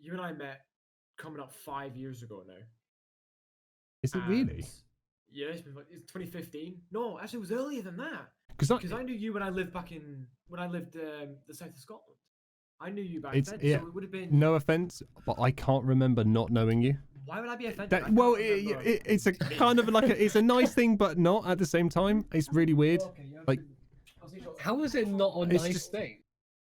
you and I met coming up 5 years ago now. Is it really? Yeah, it's 2015. No, actually, it was earlier than that. Because I knew you when I lived the south of Scotland. I knew you back then, so it would have been. No offense, but I can't remember not knowing you. Why would I be offended? It's a kind of like it's a nice thing, but not at the same time. It's really weird. Like, how is it not a nice thing?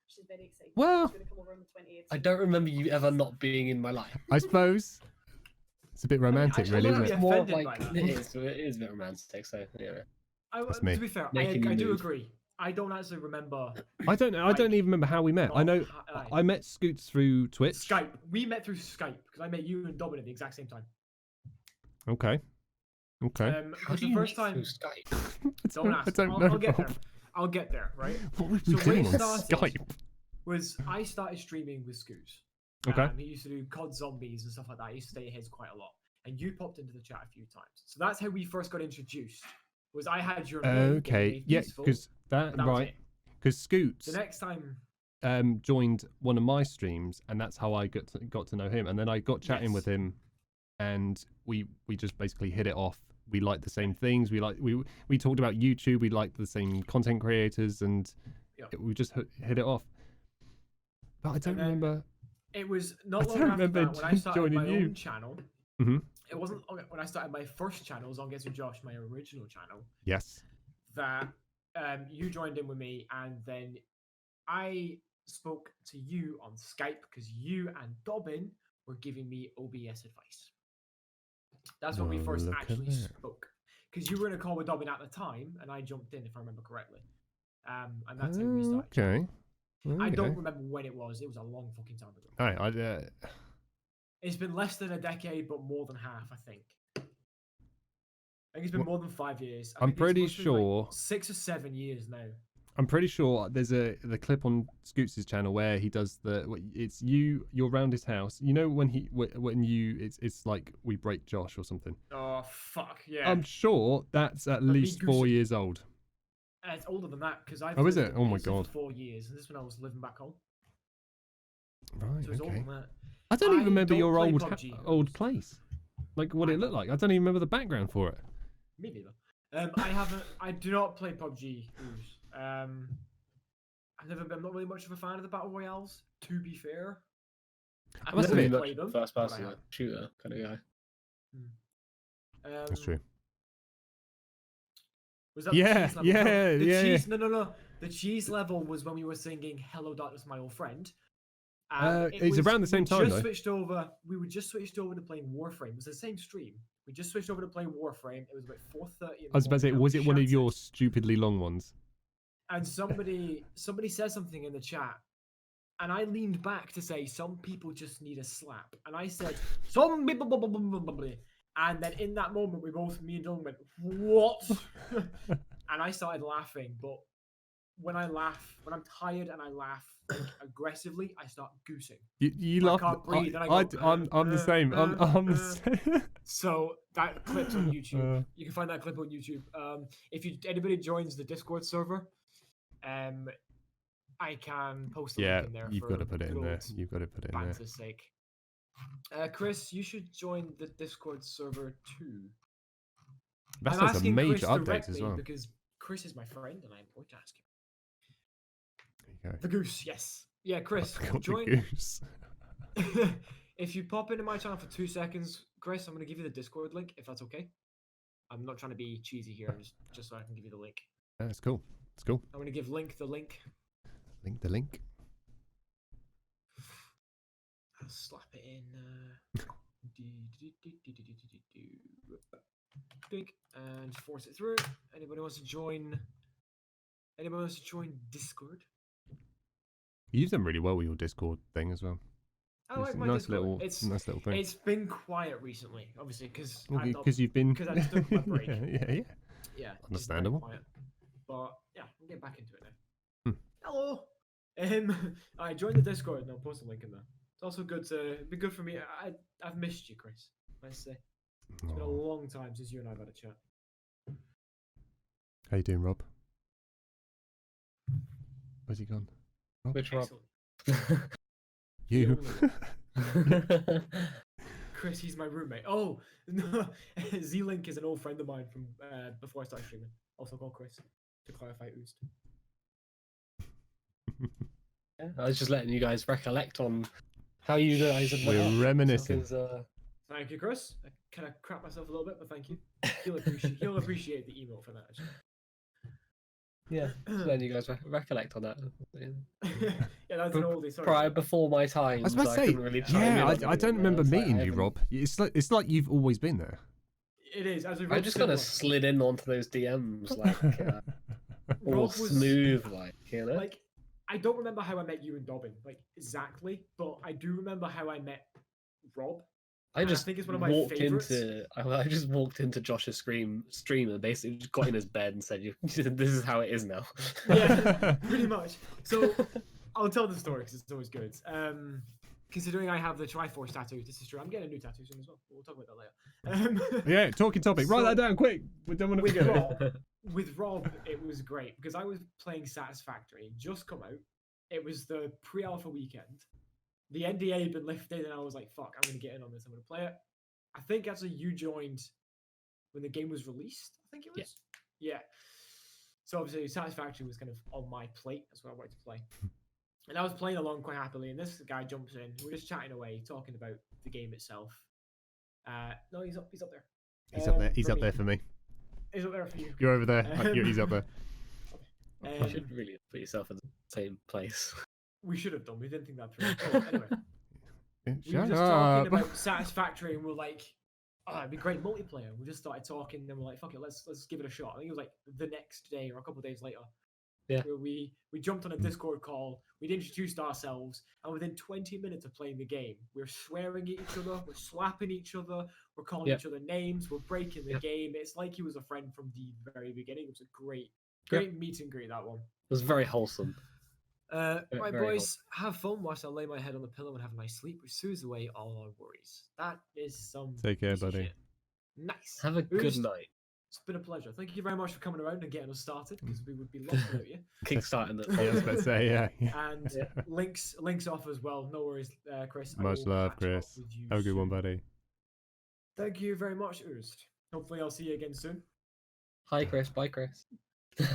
She's very excited. Well, She's gonna come over on the 28th. I don't remember you ever not being in my life. I suppose it's a bit romantic, really, isn't it? More like it is a bit romantic. So yeah. That's me. To be fair, I do agree. I don't actually remember. I don't even remember how we met. I know I met Scoots through Twitch. Skype. We met through Skype because I met you and Dobbin at the exact same time. Okay. How do you first time through Skype? Don't ask. I don't know. I'll get there. Right. What were we doing on Skype? I started streaming with Scoots. Okay. He used to do COD Zombies and stuff like that. I used to stay at his quite a lot. And you popped into the chat a few times. So that's how we first got introduced. Was I had your name. Okay. Yeah, because that right. Because Scoots. The next time. Joined one of my streams, and that's how I got to know him. And then I got chatting with him, and we just basically hit it off. We liked the same things. We talked about YouTube. We liked the same content creators, and we just hit it off. But I don't remember. It was not long after that when I started my own channel. Mm-hmm. It wasn't when I started my first channel, was on Guess Who Josh, my original channel. Yes. That you joined in with me, and then I spoke to you on Skype because you and Dobbin were giving me OBS advice. That's when we first actually spoke. Because you were in a call with Dobbin at the time, and I jumped in, if I remember correctly. And that's how we started. Okay. I don't remember when it was. It was a long fucking time ago. All right. It's been less than a decade, but more than half, I think. I think it's been more than 5 years. I'm pretty sure. Like 6 or 7 years now. I'm pretty sure there's the clip on Scoots' channel where he does it's you're around his house. You know when it's like we break Josh or something. Oh fuck yeah! I'm sure that's at least 4 years old. It's older than that because I've. Oh, is it? Oh my god! 4 years, and this is when I was living back home. Right. So it's older than that. I don't even remember your old place, like what it looked like. I don't even remember the background for it. Me neither. I do not play PUBG. I'm not really much of a fan of the battle royales. To be fair, I must have played them. First person shooter kind of guy. That's true. Was that the cheese level? No. The cheese level was when we were singing "Hello Darkness, My Old Friend." It's around the same time though. We were just switched over to playing Warframe. It was the same stream. We just switched over to playing Warframe. It was about 4:30. I was about to say, was it one of your stupidly long ones? And somebody said something in the chat, and I leaned back to say, "Some people just need a slap," and I said, "Some people," and then in that moment, me and Dylan went, "What?" And I started laughing. But when I'm tired and I laugh aggressively, I start goosing. You laugh. I can't breathe. I'm the same. I'm the same. So that clip's on YouTube. You can find that clip on YouTube. If anybody joins the Discord server, I can post a link in there. You've got to put it in there. You've got to put it in there. Banter's sake. Chris, you should join the Discord server too. That's a major update as well. Because Chris is my friend, and I'm going to ask him. There you go. The goose, yes. Yeah, Chris, join. The goose. If you pop into my channel for 2 seconds, Chris, I'm going to give you the Discord link, if that's okay. I'm not trying to be cheesy here, just so I can give you the link. That's cool. It's cool. I'm going to give Link the link. The link. I'll slap it in. And force it through. Anybody wants to join? Anybody wants to join Discord? You've done really well with your Discord thing as well. I like my nice Discord. nice little thing. It's been quiet recently, obviously, because you've been I just took my break. Yeah. Understandable. But yeah, we'll get back into it now. Hello. I joined the Discord and I'll post a link in there. It's also good to be good for me. I've missed you, Chris. I say it's been a long time since you and I've had a chat. How you doing, Rob? Where's he gone? Rob? Which Rob? You. Chris, he's my roommate. Oh, no. Z-Link is an old friend of mine from before I started streaming. Also called Chris, to clarify Oost. Yeah, I was just letting you guys recollect on how you guys have met up. We're reminiscing. Thank you, Chris. I kind of crap myself a little bit, but thank you. He'll appreciate the emote for that, actually. Yeah, just letting you guys recollect on that. Yeah, that's an oldie. Sorry. Prior, before my time. I was about to say, really I don't remember meeting you, Rob. It's like you've always been there. It is. I just kind of slid in onto those DMs, like all smooth, like, you know. Like, I don't remember how I met you and Dobbin, like exactly, but I do remember how I met Rob. I just think it's one of my walked favorites. I just walked into Josh's stream and basically just got in his bed and said, "This is how it is now." Yeah, pretty much. So I'll tell the story because it's always good. Considering I have the Triforce tattoo, this is true. I'm getting a new tattoo soon as well. We'll talk about that later. Yeah, talking topic. Write that down quick. We don't want to forget it. With Rob, it was great because I was playing Satisfactory, just come out. It was the pre-alpha weekend. The NDA had been lifted, and I was like, "Fuck, I'm gonna get in on this. I'm gonna play it." I think actually you joined when the game was released. I think it was. Yeah. So obviously, Satisfactory was kind of on my plate. That's what I wanted to play. And I was playing along quite happily, and this guy jumps in. We're just chatting away, talking about the game itself. No, he's up there. He's up there. He's up there for me. He's up there for you. You're over there. He's up there. You should really put yourself in the same place. We should have done. We didn't think that through. Oh, anyway, we were Shut just up. talking about Satisfactory, and we're like, "Oh, it'd be great multiplayer." We just started talking, and then we're like, "Fuck it, let's give it a shot." I think it was like the next day or a couple of days later. Yeah. Where we jumped on a Discord call. We'd introduced ourselves, and within 20 minutes of playing the game, we're swearing at each other, we're slapping each other, we're calling each other names, we're breaking the game. It's like he was a friend from the very beginning. It was a great meet and greet, that one. It was very wholesome. Right, very boys, have fun whilst I lay my head on the pillow and have a nice sleep, which soothes away all our worries. That is some. Take care, piece of buddy. shit. Nice. Have a good night. It's been a pleasure. Thank you very much for coming around and getting us started, because we would be lost without you. Kickstarting the. Yeah, I was about to say, yeah. And links off as well. No worries, Chris. I Much will love, catch up Chris. with you Have a good one, soon. buddy. Thank you very much, Oost. Hopefully, I'll see you again soon. Hi, Chris. Bye, Chris. Thank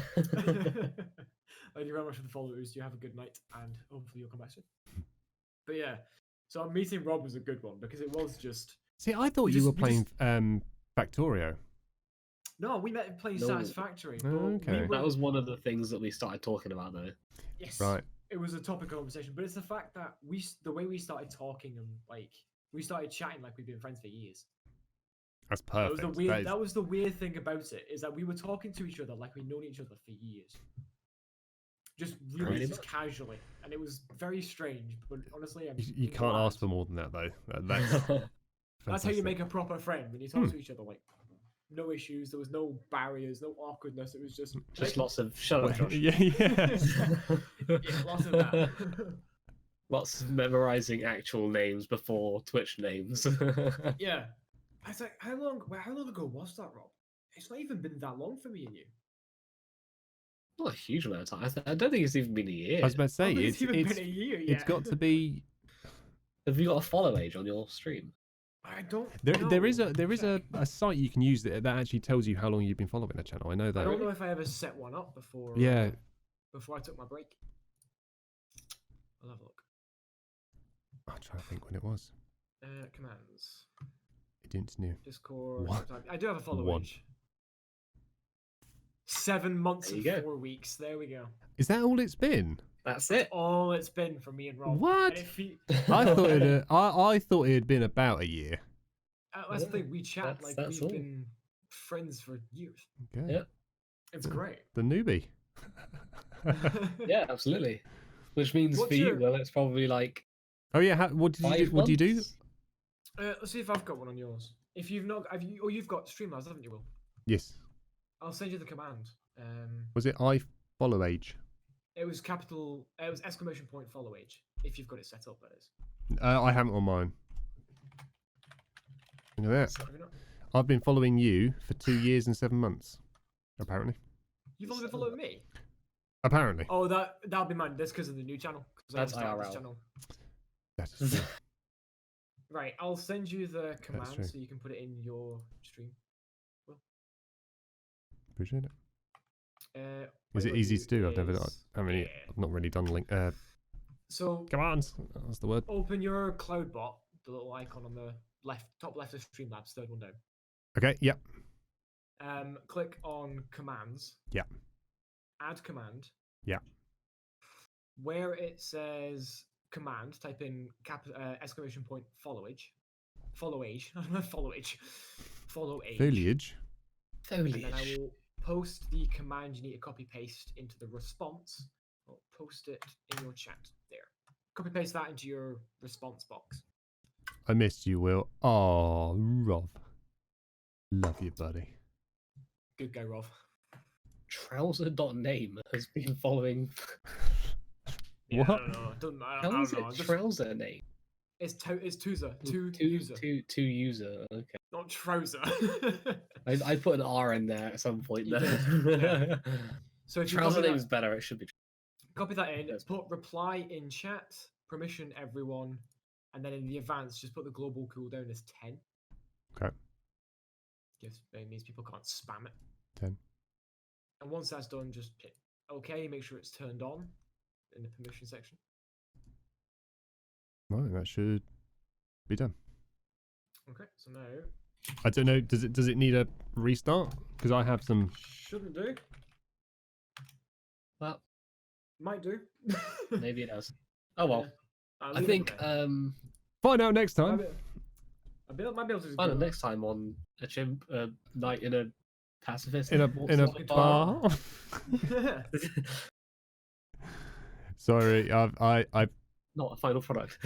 you very much for the follow, Oost. You have a good night, and hopefully you'll come back soon. But yeah, so meeting Rob was a good one because it was just. See, I thought you were playing Factorio. No, we met playing Satisfactory. Oh, okay. That was one of the things that we started talking about, though. Yes. Right. It was a topic of conversation, but it's the fact that the way we started talking and like we started chatting like we've been friends for years. That's perfect. That was the weird thing about it, is that we were talking to each other like we'd known each other for years. Just really just casually, and it was very strange. But honestly, you can't ask for more than that, though. That's how you make a proper friend, when you talk to each other like no issues. There was no barriers, no awkwardness. It was just lots of shut up, Josh. Yeah. Lots of that. Lots of memorizing actual names before Twitch names. Yeah. I was like, how long ago was that, Rob? It's not even been that long for me and you. Not a huge amount of time. I don't think it's even been a year. I was about to say, it's even been a year yet. It's got to be. Have you got a follow age on your stream? I don't. There is a site you can use that actually tells you how long you've been following a channel. I know that. I don't know if I ever set one up before. Yeah. Before I took my break. I'll have a look. I'm trying to think when it was. Commands. Agents new. Discord. What? I do have a follow age. 7 months and 4 weeks. There we go. Is that all it's been? That's it. All it's been from me and Rob. What? I thought it had been about a year. That's the thing. We chat like we've been friends for years. Okay. Yeah. It's great. The newbie. Yeah, absolutely. Which means for you, well, it's probably like. Oh yeah. What did you do? What do you do? Let's see if I've got one on yours. If you've not, you've got Streamlabs, haven't you, Will? Yes. I'll send you the command. Was it I follow age? It was capital. It was exclamation point follow age. If you've got it set up, that is. I haven't on mine. Look at that. I've been following you for 2 years and 7 months. Apparently. You've only been following me. Apparently. Oh, that'll be mine. That's because of the new channel. That's IRL. Channel. That's Right, I'll send you the true. command so you can put it in your stream. Appreciate it. What Is it you wanna easy to do? I've never. is- I've not really done link. So Commands. That's the word. open your CloudBot, the little icon on the top left of Streamlabs, third one down. Okay. Yep. Click on commands. Yeah. Add command. Yeah. Where it says command, type in exclamation point followage. Followage. Followage. Foliage. And then I will post the command you need to copy paste into the response. I'll post it in your chat there. Copy paste that into your response box. I missed you, Will. Oh, Rob. Love you, buddy. Good guy, Rob. Trouser.name has been following. Yeah, What? I don't know. I How don't is know. it trouser name? It's Tuser. Two user. Okay. Not trouser. I put an R in there at some point. You There. So if you Trouser copy name is that, better. It should be. copy that in, Yes. put reply in chat, permission everyone, and then in the advanced, just put the global cooldown as 10. Okay. It means people can't spam it. 10. And once that's done, just hit OK. Make sure it's turned on in the permission section. Right, that should be done. Okay, so now I don't know. Does it need a restart? Because I have some. shouldn't do. Well, Might do. maybe it does. Oh well. Yeah. I'll I leave it think there. Find out next time. Might be able to I go. don't know, next time on a chimp night in a pacifist In a bar. Yeah. Sorry, I've. Not a final product.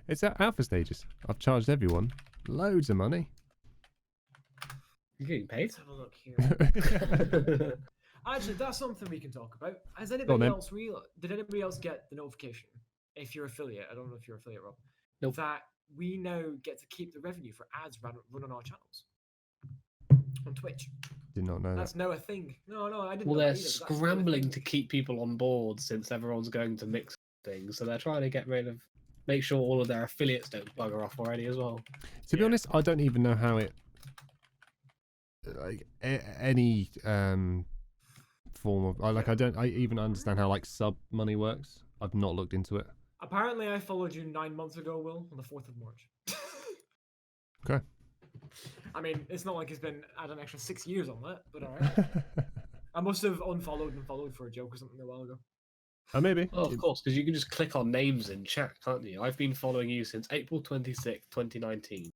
It's at alpha stages. I've charged everyone loads of money. You're getting paid. Let's have a look here. Actually, that's something we can talk about. Has anybody then. else did anybody else get the notification? If you're affiliate, I don't know if you're affiliate, Rob. Nope. That we now get to keep the revenue for ads run on our channels on Twitch. Did not know That's that. now a thing. No, I didn't. Well, know they're that either, but that's now a scrambling thing. to keep people on board since everyone's going to mix things. So they're trying to make sure all of their affiliates don't bugger off already as well. To be honest, I don't even know how it. Like any form of I don't even understand how like sub money works. I've not looked into it. Apparently, I followed you 9 months ago, Will, on the 4th of March. Okay. I mean, it's not like it's been add an extra 6 years on that, but alright. I must have unfollowed and followed for a joke or something a while ago. Maybe. Oh, of course, because you can just click on names in chat, can't you? I've been following you since April 26th, 2019.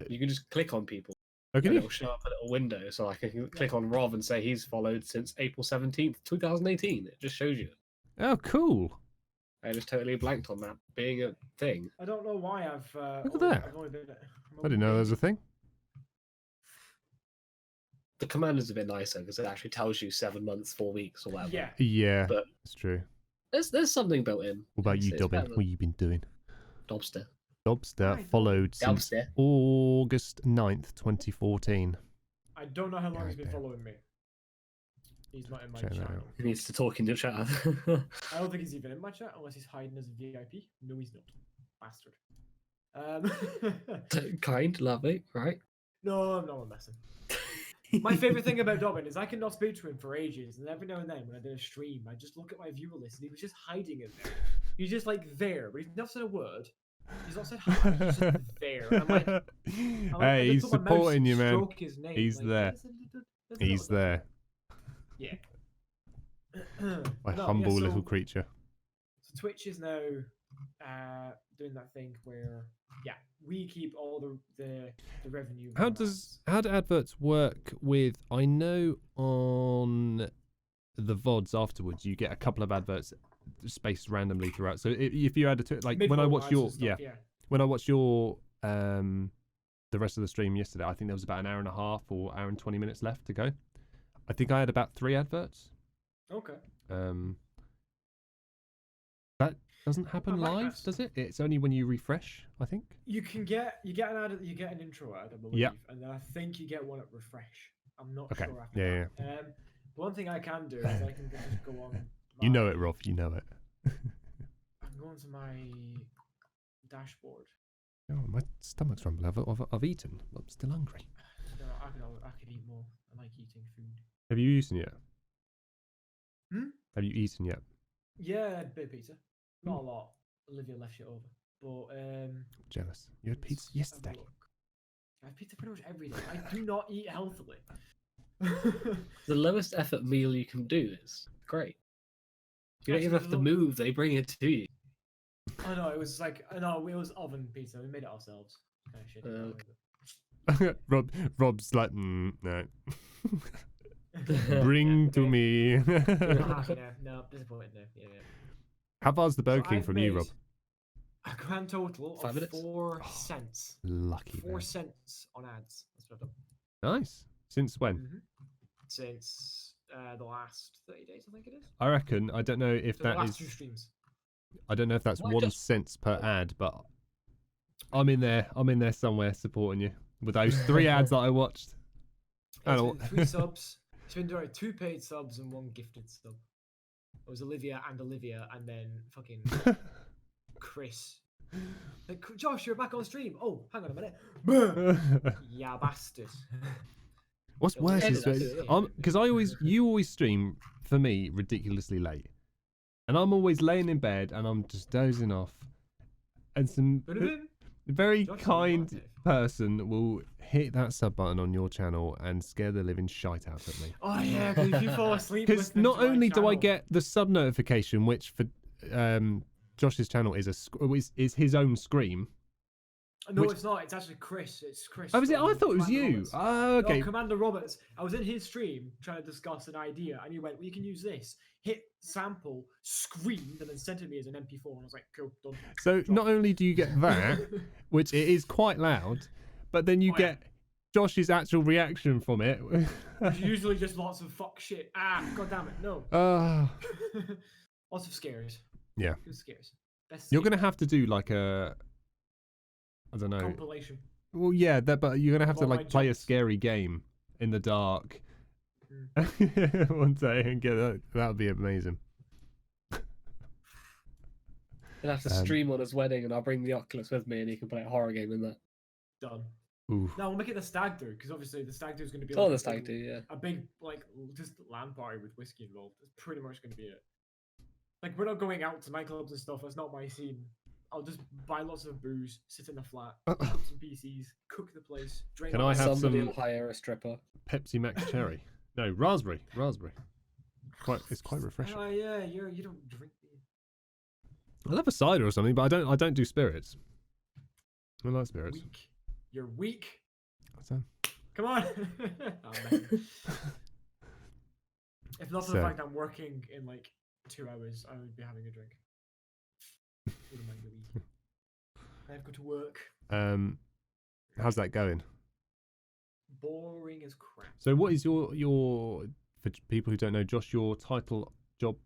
You can just click on people. Okay. And it'll show up a little window, so I can click on Rob and say he's followed since April 17th, 2018. It just shows you. Oh, cool. I just totally blanked on that being a thing. I don't know why I've. Look at that. I've only been, I didn't know there was a thing. The command is a bit nicer because it actually tells you 7 months, 4 weeks, or whatever. Yeah. Yeah, But- it's true. There's something built in. What about you, It's Dobbin? better What have you been doing? than Dobster. Dobster Right. followed since Dobster. August 9th, 2014. I don't know how long he's been Goddamn. following me. He's not in my Check that channel. out. He needs to talk in your chat. I don't think he's even in my chat unless he's hiding as a VIP. No, he's not. Bastard. Kind, lovely, right? No, I'm not messing. My favorite thing about Dobbin is I cannot speak to him for ages, and every now and then when I did a stream, I just look at my viewer list and he was just hiding in there. He's just like there, but he's not said a word. He's not said hi. He's just there. And I'm like, I Hey, he's just put my mouse supporting and you, man. stroke his name, He's like, there. there's a He's little there. bit. Yeah. My No, humble yeah, little so- creature. So Twitch is now doing that thing where, yeah, we keep all the revenue. How from do adverts work with? I know on the VODs afterwards, you get a couple of adverts spaced randomly throughout. So if you add like when I Mid-roll watched ads your and stuff, yeah. when I watched your the rest of the stream yesterday, I think there was about an hour and a half or hour and 20 minutes left to go. I think I had about 3 adverts. Okay. That doesn't happen like live, that. does it? It's only when you refresh, I think. You get an ad, you get an intro ad, I believe, Yeah. and then I think you get one at refresh. I'm not Okay. sure after Yeah, that. One thing I can do is I can just go on. You know it, Rob. You know it. I'm going to my dashboard. Oh, my stomach's rumbling. I've eaten. I'm still hungry. No, I could eat more. I like eating food. Have you eaten yet? Hmm? Have you eaten yet? Yeah, a bit of pizza. Not a lot. Olivia left shit over. But Jealous. You had pizza let's have a yesterday. look. I have pizza pretty much every day. I do not eat healthily. The lowest effort meal you can do is great. You don't even have to Actually, move; they bring it to you. I know it was like no, it was oven pizza. We made it ourselves. Kind of shit. Rob's like, no. Bring to me. No, disappointed. No, yeah. How far's the Burger So King I've from you, made Rob? A grand total 5 of minutes? 4 cents. Lucky 4 man. cents on ads. That's what I've done. Nice. Since when? Since the last 30 days, I think it is. I reckon. I don't know if So the that last is. 2 streams. I don't know if that's Why 1 just- cent per ad, but I'm in there. I'm in there somewhere supporting you with those 3 ads that I watched. I It's don't been 3 subs. It's been doing 2 paid subs and 1 gifted sub. It was Olivia, and then fucking Chris. Like, Josh, you're back on stream. Oh, hang on a minute. Yeah, bastard. What's It'll worse be is edited. because you always stream for me ridiculously late, and I'm always laying in bed and I'm just dozing off, and some very Josh is kind alive. person will hit that sub button on your channel and scare the living shite out of me. Oh yeah, because if you fall asleep, Because listening not to my only do I channel- get the sub notification, which for Josh's channel is his own scream. No, which- it's not. It's actually Chris. It's Chris. Oh, was it? I from thought it was Commander you. Roberts. Oh, okay. No, Commander Roberts. I was in his stream trying to discuss an idea, and he went, "Well, you can use this." Hit sample, screamed, and then sent it to me as an MP4. And I was like, "Cool, done." So Drop. not only do you get that, which it is quite loud, but then you Oh, yeah. get Josh's actual reaction from it. It's usually just lots of fuck shit. Ah, god damn it, no. Lots of scares. Yeah. Good scares. Best You're scare gonna have to do like a, I don't know. compilation. Well, yeah, but you're gonna have to Of all like my play a jokes. scary game in the dark one day and get that. That would be amazing. He'll have to stream on his wedding, and I'll bring the Oculus with me, and he can play a horror game in that. Done. Ooh. No, we'll make it the stag do because obviously the stag do is going to be Oh, like the a stag big- do, yeah. a big like just land party with whiskey involved. That's pretty much going to be it. Like we're not going out to nightclubs and stuff. That's not my scene. I'll just buy lots of booze, sit in a flat, put up some PCs, cook the place, drink. Can all I the- have Somebody some- will hire a stripper. Pepsi Max Cherry. No, raspberry. It's quite refreshing. Oh yeah, you don't drink beer. I love a cider or something, but I don't do spirits. I like spirits. Weak. You're weak. So, Come on. Oh, man. If not for the So- fact I'm working in like 2 hours, I would be having a drink. Wouldn't mind the week. I have to go to work. how's that going? Boring as crap. So, what is your for people who don't know, Josh, your title job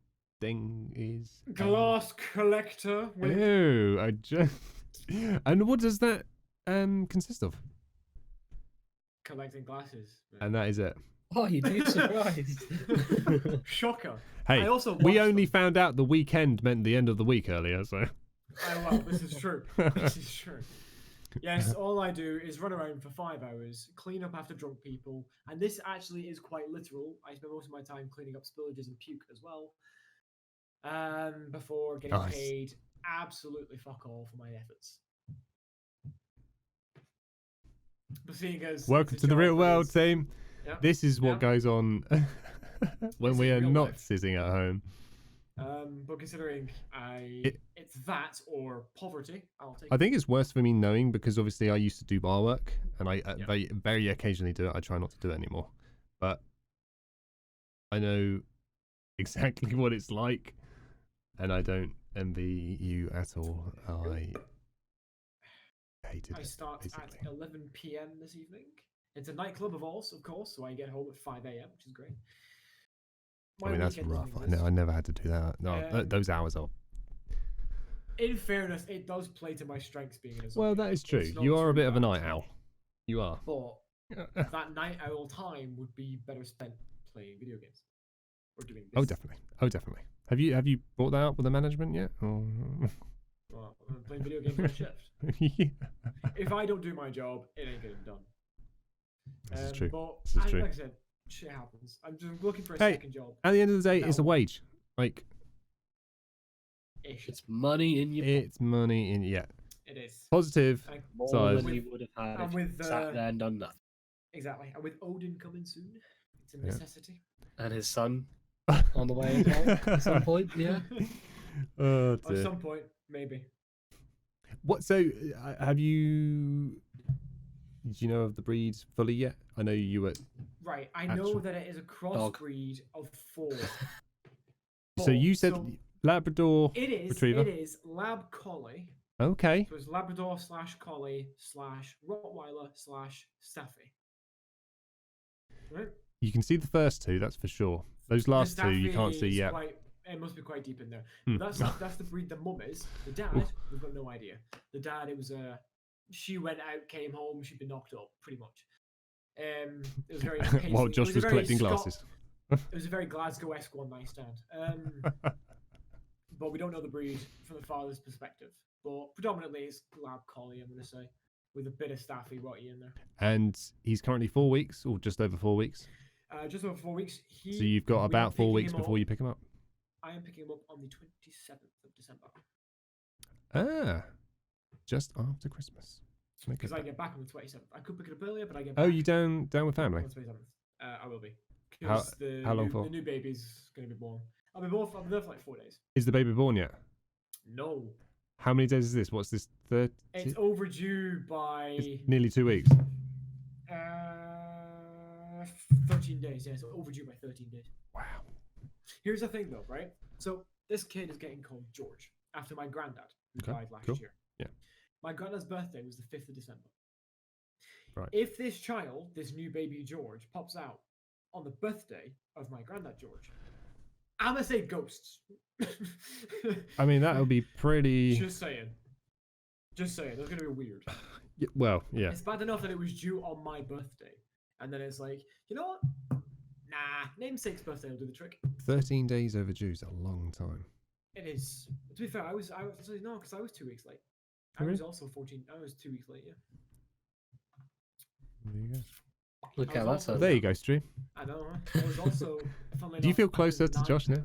thing is? Glass collector. With Ew, I just. And what does that consist of? collecting glasses. And that is it. Oh, you'd be surprised. Shocker. Hey, I also we watched only them. found out the weekend meant the end of the week earlier, so. Oh well, this is true. This is true. Yes, all I do is run around for 5 hours, clean up after drunk people, and this actually is quite literal. I spend most of my time cleaning up spillages and puke as well. Before getting Nice. paid absolutely fuck all for my efforts. But seeing as Welcome it's to a the job real that world, is- team. Yeah, This is what Yeah. goes on when This we is are real not life. sitting at home. but considering it's that or poverty, I'll take I it. think it's worse for me knowing because obviously I used to do bar work and I Yeah. very, very occasionally do it. I try not to do it anymore. But I know exactly what it's like and I don't envy you at all. I hated I it. start basically. at 11 p.m. this evening. It's a nightclub of course, so I get home at 5 a.m., which is great. I mean, that's weekend rough. doesn't I know. I exist. never had to do that. No, those hours are. In fairness, it does play to my strengths being a Well, zombie. that is true. It's not You are a too bit of a bad. night owl. You are. But that night owl time would be better spent playing video games. or doing this. Oh, definitely. Oh, definitely. Have you brought that up with the management yet? Or... Well, I'm playing video games on shift. yeah. If I don't do my job, it ain't getting done. This is true. But This is true. like I said, shit happens. I'm just looking for a Hey, second job. At the end of the day, it's a No. wage. Like, Ish. It's money in your pocket. it's money in, yeah. It is. Positive. And More size. than you would have had And if you with, sat there and done nothing. exactly. And with Odin coming soon, it's a Yeah. necessity. And his son on the way as well at some point, yeah. Oh, At dear. some point, maybe. What? So, have you? Did you know of the breed fully yet? I know you were. Right. I know Actual- that it is a crossbreed of 4. So you said So Labrador it is. Retriever. It is Lab Collie. Okay. So it's Labrador / Collie / Rottweiler / Staffy. Right. You can see the first two, that's for sure. Those last The two you can't Staffy see is yet. It must be quite deep in there. Hmm. But that's the breed the mum is. The dad, Oof. we've got no idea. The dad, it was she went out, came home, she'd been knocked up, pretty much. It was very While paisley- Josh it was a very collecting Scot- glasses. It was a very Glasgow-esque one night stand. But we don't know the breed from the father's perspective. But predominantly it's Lab Collie, I'm going to say, with a bit of Staffy Rotty in there. And he's currently 4 weeks, or just over 4 weeks. Just over 4 weeks. So you've got we are about 4 picking weeks him before up- you pick him up. I am picking him up on the 27th of December. Ah, just after Christmas. Make Because it I back. get back on the 27th. I could pick it up earlier, but I get back Oh, you down with family? on the 27th. I will be. How- 'Cause the how long new, for? The new baby's going to be born. I'll be there for like 4 days. Is the baby born yet? No. How many days is this? What's this? It's overdue by It's nearly 2 weeks. 13 days. Yeah, so overdue by 13 days. Wow. Here's the thing, though, right? So this kid is getting called George after my granddad, who Okay, died last cool. year. Yeah. My granddad's birthday was the 5th of December. Right. If this child, this new baby George, pops out on the birthday of my granddad George, I'm gonna say ghosts. I mean, that would be pretty. Just saying. Just saying. That's gonna be weird. Yeah, well, yeah. It's bad enough that it was due on my birthday, and then it's like, you know what? Nah, namesake's birthday will do the trick. 13 days overdue is a long time. It is. To be fair, I was no, because I was 2 weeks late. I Really? was also 14. I was 2 weeks late. Yeah. There you go. Look I how was that's also- There you go, Stu. I know. I was also. funnily Do you enough, feel I was closer to Josh now? £9.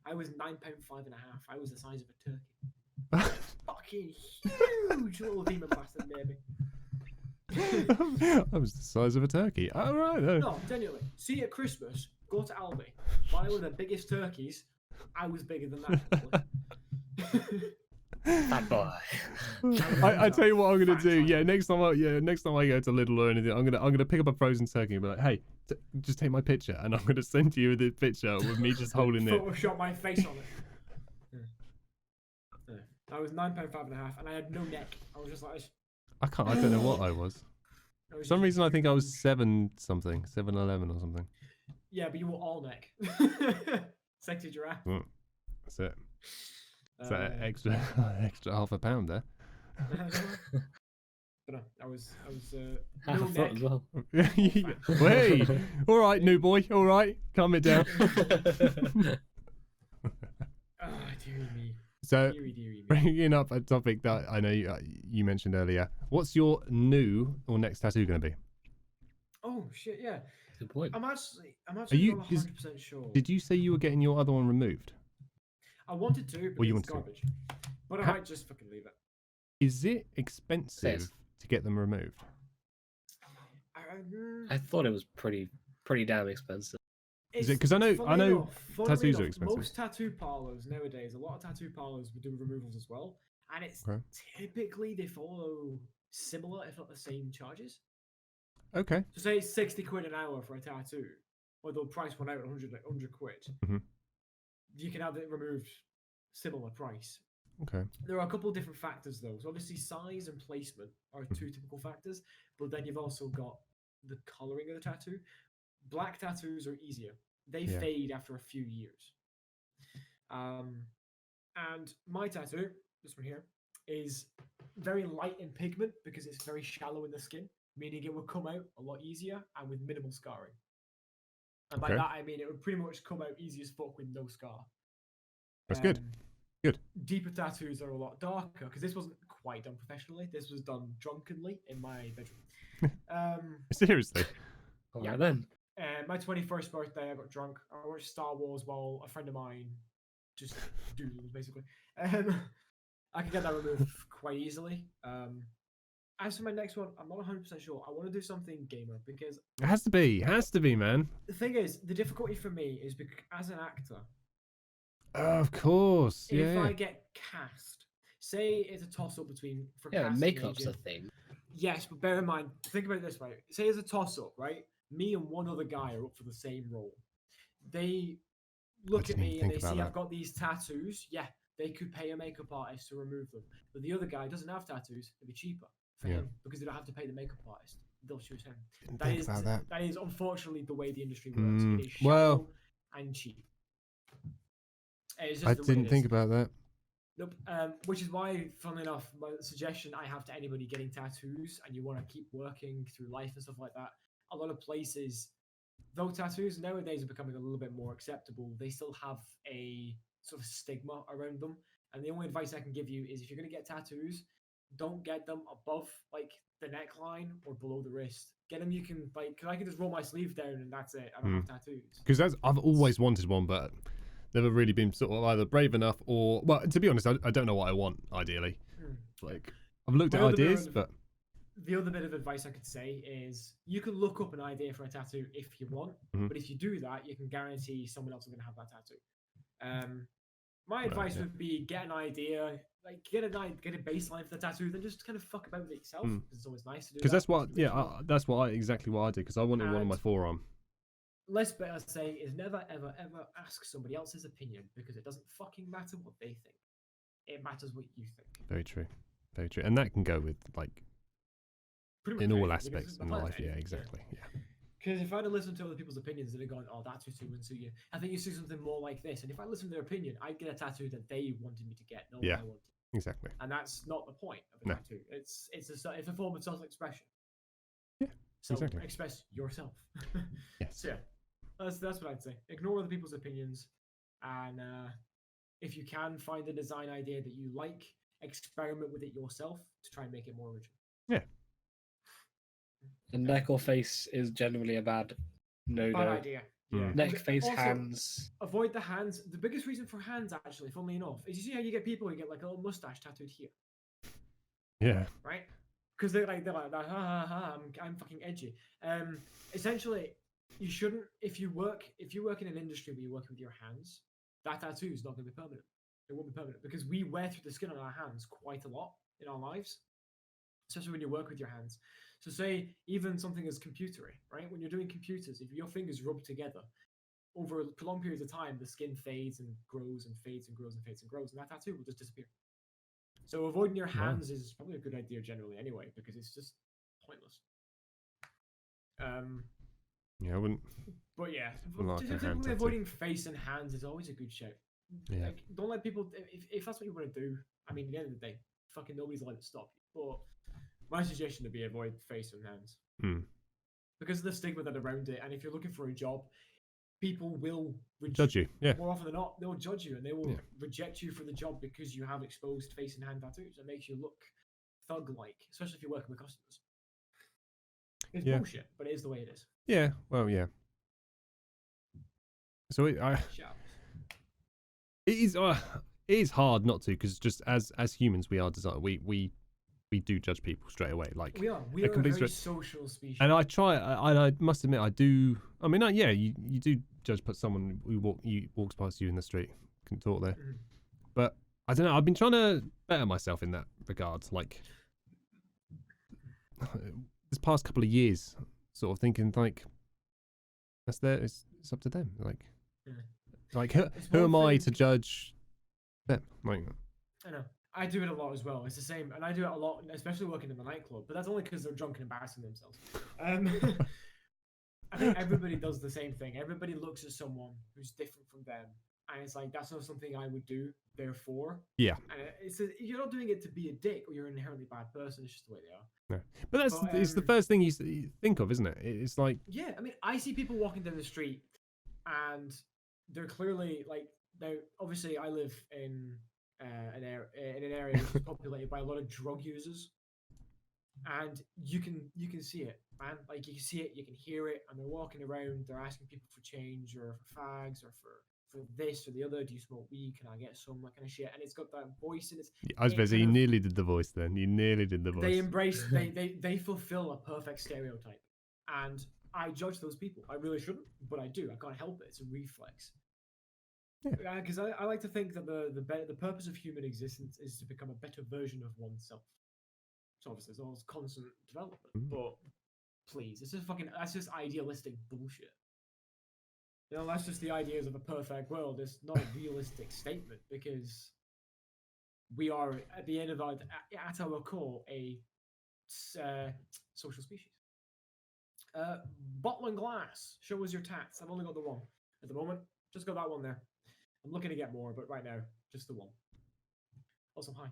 I was £9.5 1/2. I was the size of a turkey. Fucking huge little demon bastard baby. I was the size of a turkey. All right. No, genuinely. See, at Christmas, go to Aldi, buy one of the biggest turkeys. I was bigger than that. Fat boy. I tell you what I'm gonna Fat do. child. Yeah, next time I go to Lidl or anything, I'm gonna pick up a frozen turkey and be like, hey, just take my picture, and I'm gonna send you the picture with me just holding it. Photoshop my face on it. I was £9.5 1/2, and I had no neck. I was just like, I don't know what I was. I was For some just- reason I think I was 7-something, 7'11" or something. Yeah, but you were all neck. Sexy giraffe. That's it. Is that extra half a pound there? But no, I was Half no a foot neck. as well. Wait, all right, new boy, all right, calm it down. Ah, dearie me. So, Dearie me. bringing up a topic that I know you mentioned earlier, what's your new or next tattoo going to be? Oh shit, yeah. Good point. I'm actually you- not is- 100% sure. Did you say you were getting your other one removed? I wanted to, but Well, you it's wanted garbage. But I Ha- might just fucking leave it. Is it expensive to get them removed? I thought it was pretty damn expensive. Is it- 'cause I know funnily tattoos are enough, expensive. Most tattoo parlors nowadays, a lot of tattoo parlors will do removals as well, and it's Okay. typically they follow similar, if not the same, charges. Okay. So say it's 60 quid an hour for a tattoo, or they'll price one out at 100 quid. Mhm. You can have it removed similar price. Okay. There are a couple of different factors though. So obviously size and placement are Mm-hmm. two typical factors, but then you've also got the coloring of the tattoo. Black tattoos are easier. They Yeah. fade after a few years. And my tattoo, this one here, is very light in pigment because it's very shallow in the skin, meaning it will come out a lot easier and with minimal scarring. And by Okay. that I mean it would pretty much come out easy as fuck with no scar. That's good. Good. Deeper tattoos are a lot darker because this wasn't quite done professionally. This was done drunkenly in my bedroom. Seriously. All Yeah. right then. My 21st birthday, I got drunk. I watched Star Wars while a friend of mine just doodled, basically. I could get that removed quite easily. As for my next one, I'm not 100% sure. I want to do something gamer because It has to be. Has to be, man. the thing is, the difficulty for me is because as an actor, Of course. if Yeah. I get cast, say it's a toss-up between for Yeah, casting makeup's a agent. thing. Yes, but bear in mind, think about it this way. Say it's a toss-up, right? Me and one other guy are up for the same role. They look at didn't even me and they think about see that. I've got these tattoos. Yeah, they could pay a makeup artist to remove them. But the other guy doesn't have tattoos. It'd be cheaper for Yeah. him because they don't have to pay the makeup artist. They'll choose him. Didn't That think is about that. that is unfortunately the way the industry works. Mm, It is well- shallow and cheap. It's just I the way didn't it think is. about that. Nope. Which is why, funnily enough, my suggestion I have to anybody getting tattoos and you want to keep working through life and stuff like that. A lot of places, though tattoos nowadays are becoming a little bit more acceptable, they still have a sort of stigma around them. And the only advice I can give you is if you're going to get tattoos, don't get them above like the neckline or below the wrist. Get them you can like, because I can just roll my sleeve down and that's it. I don't have tattoos. Because I've always wanted one, but never really been sort of either brave enough or, well, to be honest, I don't know what I want ideally. Like, I've looked at My other bit ideas, of- but The other bit of advice I could say is you can look up an idea for a tattoo if you want, Mhm. but if you do that, you can guarantee someone else is going to have that tattoo. My Right, advice yeah. would be get an idea, like get a baseline for the tattoo, then just kind of fuck about with it yourself. Mm. 'Cause it's always nice to do. because that, that's what, it's original. that's what exactly what I did. Because I wanted one on my And- forearm. Less better say is never ever ever ask somebody else's opinion because it doesn't fucking matter what they think. It matters what you think. Very true. Very true. And that can go with like Pretty in much all anything, because aspects it's in applies to life. Yeah, anything, exactly. Yeah. Because if I'd have listened to other people's opinions, they'd have gone, "Oh, that tattoo wouldn't suit you. I think you see something more like this." And if I listened to their opinion, I'd get a tattoo that they wanted me to get, not Yeah. what I wanted. Exactly. And that's not the point of a No. tattoo. It's a form of self-expression. Yeah, So exactly. express yourself. Yes. So yeah, that's what I'd say. Ignore other people's opinions, and if you can find a design idea that you like, experiment with it yourself to try and make it more original. And neck or face is generally a bad Bad no. idea. Yeah. Neck, And face, also, hands. Avoid the hands. The biggest reason for hands, actually, funnily enough, is you see how you get people who get like a little mustache tattooed here, Yeah. right? Because they're like ha ha ha. I'm fucking edgy. Essentially, you shouldn't. If you work in an industry where you're working with your hands, that tattoo is not going to be permanent. It won't be permanent because we wear through the skin on our hands quite a lot in our lives, especially when you work with your hands. So say even something as computery, right? When you're doing computers, if your fingers rub together over prolonged periods of time, the skin fades and grows and fades and grows and fades and grows, and that tattoo will just disappear. So avoiding your Wow. hands is probably a good idea generally anyway, because it's just pointless. Yeah, I wouldn't. But yeah, Like a hand typically tattoo. avoiding face and hands is always a good shout. Yeah. Like, don't let people. If that's what you want to do, I mean, at the end of the day, fucking nobody's allowed to stop you. But my suggestion would be avoid face and hands Hmm. because of the stigma that around it. And if you're looking for a job, people will Judge you. Yeah. more often than not. They'll judge you and they will Yeah. reject you for the job because you have exposed face and hand tattoos. It makes you look thug-like, especially if you're working with customers. It's Yeah. bullshit, but it is the way it is. Yeah. Well, yeah. So it is hard not to, because just as humans we are designed, we do judge people straight away. Like, We are a a complete very stretch. social species. and I try. I must admit, I do. I mean, yeah, you do judge someone who walks past you in the street, can talk there. Mhm. But I don't know. I've been trying to better myself in that regard. Like this past couple of years, sort of thinking like, it's up to them. Like, Yeah. like It's who am one I thing- to judge them? Like, I know. I do it a lot as well. It's the same, and I do it a lot, especially working in the nightclub. But that's only because they're drunk and embarrassing themselves. I think everybody does the same thing. Everybody looks at someone who's different from them, and it's like that's not something I would do. Therefore, yeah. and you're not doing it to be a dick or you're an inherently bad person. It's just the way they are. But it's the But, first thing you think of, isn't it? It's like, Yeah, I mean, I see people walking down the street and they're clearly like now. Obviously, I live in an area which is populated by a lot of drug users, and you can see it, man. Like you can see it, you can hear it, and they're walking around. They're asking people for change or for fags or for this or the other. Do you smoke weed? Can I get some? That kind of shit. And it's got that voice, and it's I was it busy. kind You of- nearly did the voice then. You nearly did the voice. they embrace they fulfill a perfect stereotype, and I judge those people. I really shouldn't, but I do. I can't help it. It's a reflex. Yeah. Because I like to think that the purpose of human existence is to become a better version of oneself. So obviously there's always constant development, but please, that's just idealistic bullshit. You know, that's just the ideas of a perfect world. It's not a realistic statement, because we are at the end of at our core a social species. Bottle and glass. Show us your tats. I've only got the one at the moment. Just got that one there. I'm looking to get more, but right now, just the one. Also, hi.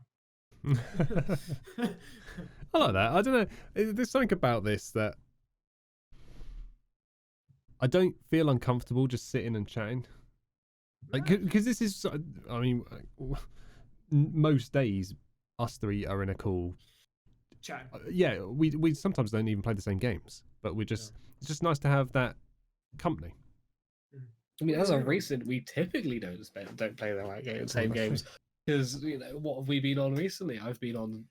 I like that. I don't know. There's something about this that I don't feel uncomfortable just sitting and chatting. Like, because this is, I mean, most days us three are in a call. Chatting. Yeah, we sometimes don't even play the same games, but it's just nice to have that company. I mean, as a recent, we typically don't play the same games, because what have we been on recently? I've been on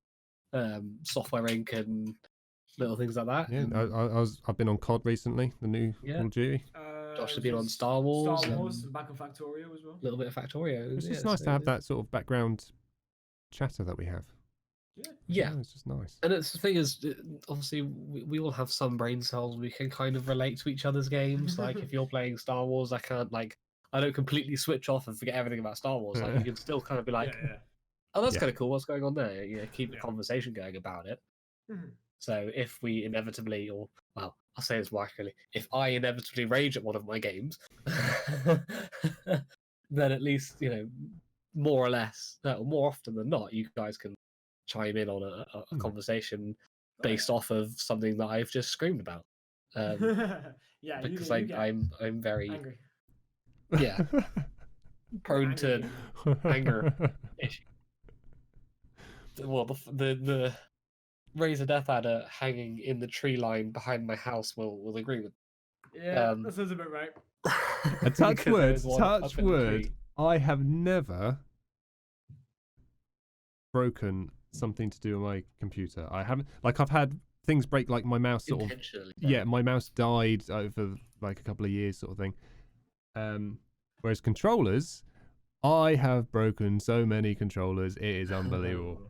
Software Inc. and little things like that. Yeah, I've been on COD recently, the new Call of Duty. Josh has been on Star Wars. Star Wars, and back on Factorio as well. A little bit of Factorio. It's just nice to have that sort of background chatter that we have. Yeah, it's just nice. And it's the thing is, obviously, we all have some brain cells. We can kind of relate to each other's games. Like if you're playing Star Wars, I don't completely switch off and forget everything about Star Wars. Like you can still kind of be like, oh, that's kind of cool. What's going on there? Keep the conversation going about it. So if we inevitably, I'll say this more accurately, if I inevitably rage at one of my games, then at least more or less, more often than not, you guys can chime in on a conversation based off of something that I've just screamed about. Because I'm very angry. Prone to anger issue. Well, the Razor Death Adder hanging in the tree line behind my house will agree with. Yeah, that sounds a bit right. A touch word. I have never broken something to do with my computer. I haven't, I've had things break, like my mouse sort of. Yeah, my mouse died over like a couple of years, sort of thing. Whereas controllers, I have broken so many controllers. It is unbelievable.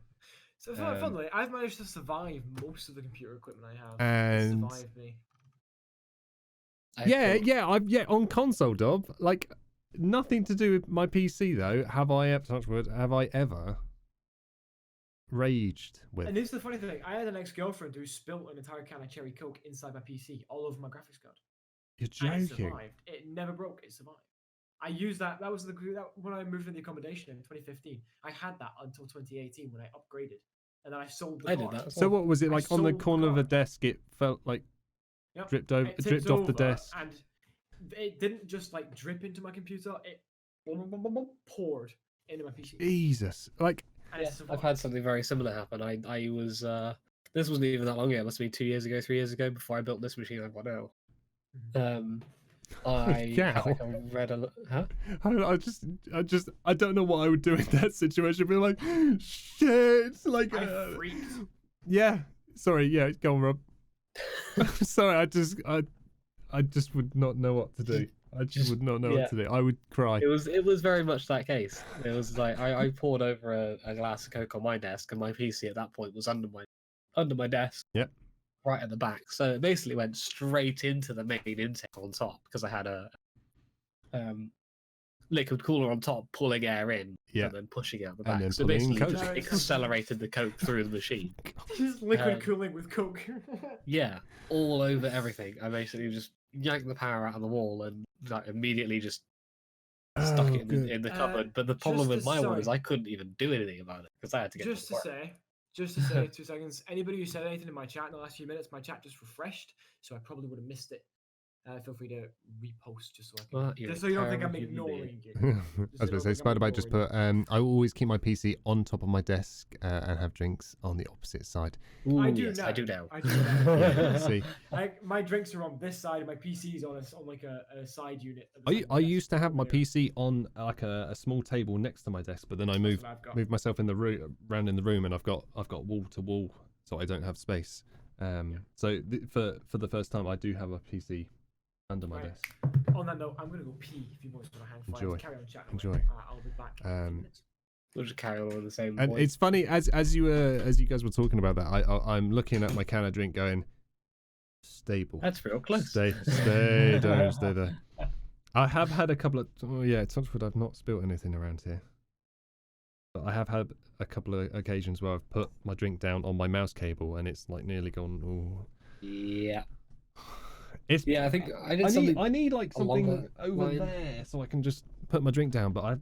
So funnily, I've managed to survive most of the computer equipment I have. And it's survived me. I've on console, Dob. Like nothing to do with my PC though. Have I ever raged with? And this is the funny thing. I had an ex-girlfriend who spilled an entire can of cherry Coke inside my PC, all over my graphics card. You're joking. And it survived. It never broke. It survived. I used that. That was when I moved in the accommodation in 2015. I had that until 2018 when I upgraded, and then I sold the card. Did that. So what was it like on the corner of a desk? It felt like dripped off the desk, and it didn't just like drip into my computer. It poured into my PC. Jesus, like. I've had something very similar happen. I was this wasn't even that long ago. It must have been 2 years ago, 3 years ago, before I built this machine I've got now. I don't know what I would do in that situation. Be like, shit, like, I freaked. Yeah. Sorry. Yeah. Go on, Rob. Sorry. I just would not know what to do. I just would not know what to do. I would cry. It was very much that case. It was like I poured over a glass of Coke on my desk, and my PC at that point was under my desk. Yep. Right at the back. So it basically went straight into the main intake on top, because I had a liquid cooler on top pulling air in and then pushing it out the back. Then so basically Coke. just accelerated the Coke through the machine. Just liquid cooling with Coke. Yeah, all over everything. I basically just yanked the power out of the wall and immediately just stuck it in the cupboard. But the problem with my one is I couldn't even do anything about it because I had to get Just to say, 2 seconds. Anybody who said anything in my chat in the last few minutes, my chat just refreshed, so I probably would have missed it. feel free to repost just so I can. Well, you're just a so you don't think I'm terrible human being. ignoring it. I was going to say, Spider-Bite just put, I will always keep my PC on top of my desk and have drinks on the opposite side. Ooh, I do yes, now. I do now. I do now. Yeah, see, My drinks are on this side, and my PC's on like a side unit. at the I side of my desk used to have my over here. PC on like a small table next to my desk, but then I That's moved what I've got. myself in the room around in the room, and I've got wall to wall, so I don't have space. So for the first time, I do have a PC under my Right. desk. On that note, I'm gonna go pee. If you boys want to hang fire, Enjoy. carry on chatting. Enjoy. I'll be back. In a few minutes. We'll just carry on with the same And voice. it's funny as you guys were talking about that, I'm looking at my can of drink, going stable. That's real close. Stay there. I have had a couple of touch wood, I've not spilt anything around here. But I have had a couple of occasions where I've put my drink down on my mouse cable and it's like nearly gone. Ooh. Yeah. It's Yeah, I think I did something. I need like along something that over line. there so I can just put my drink down, but I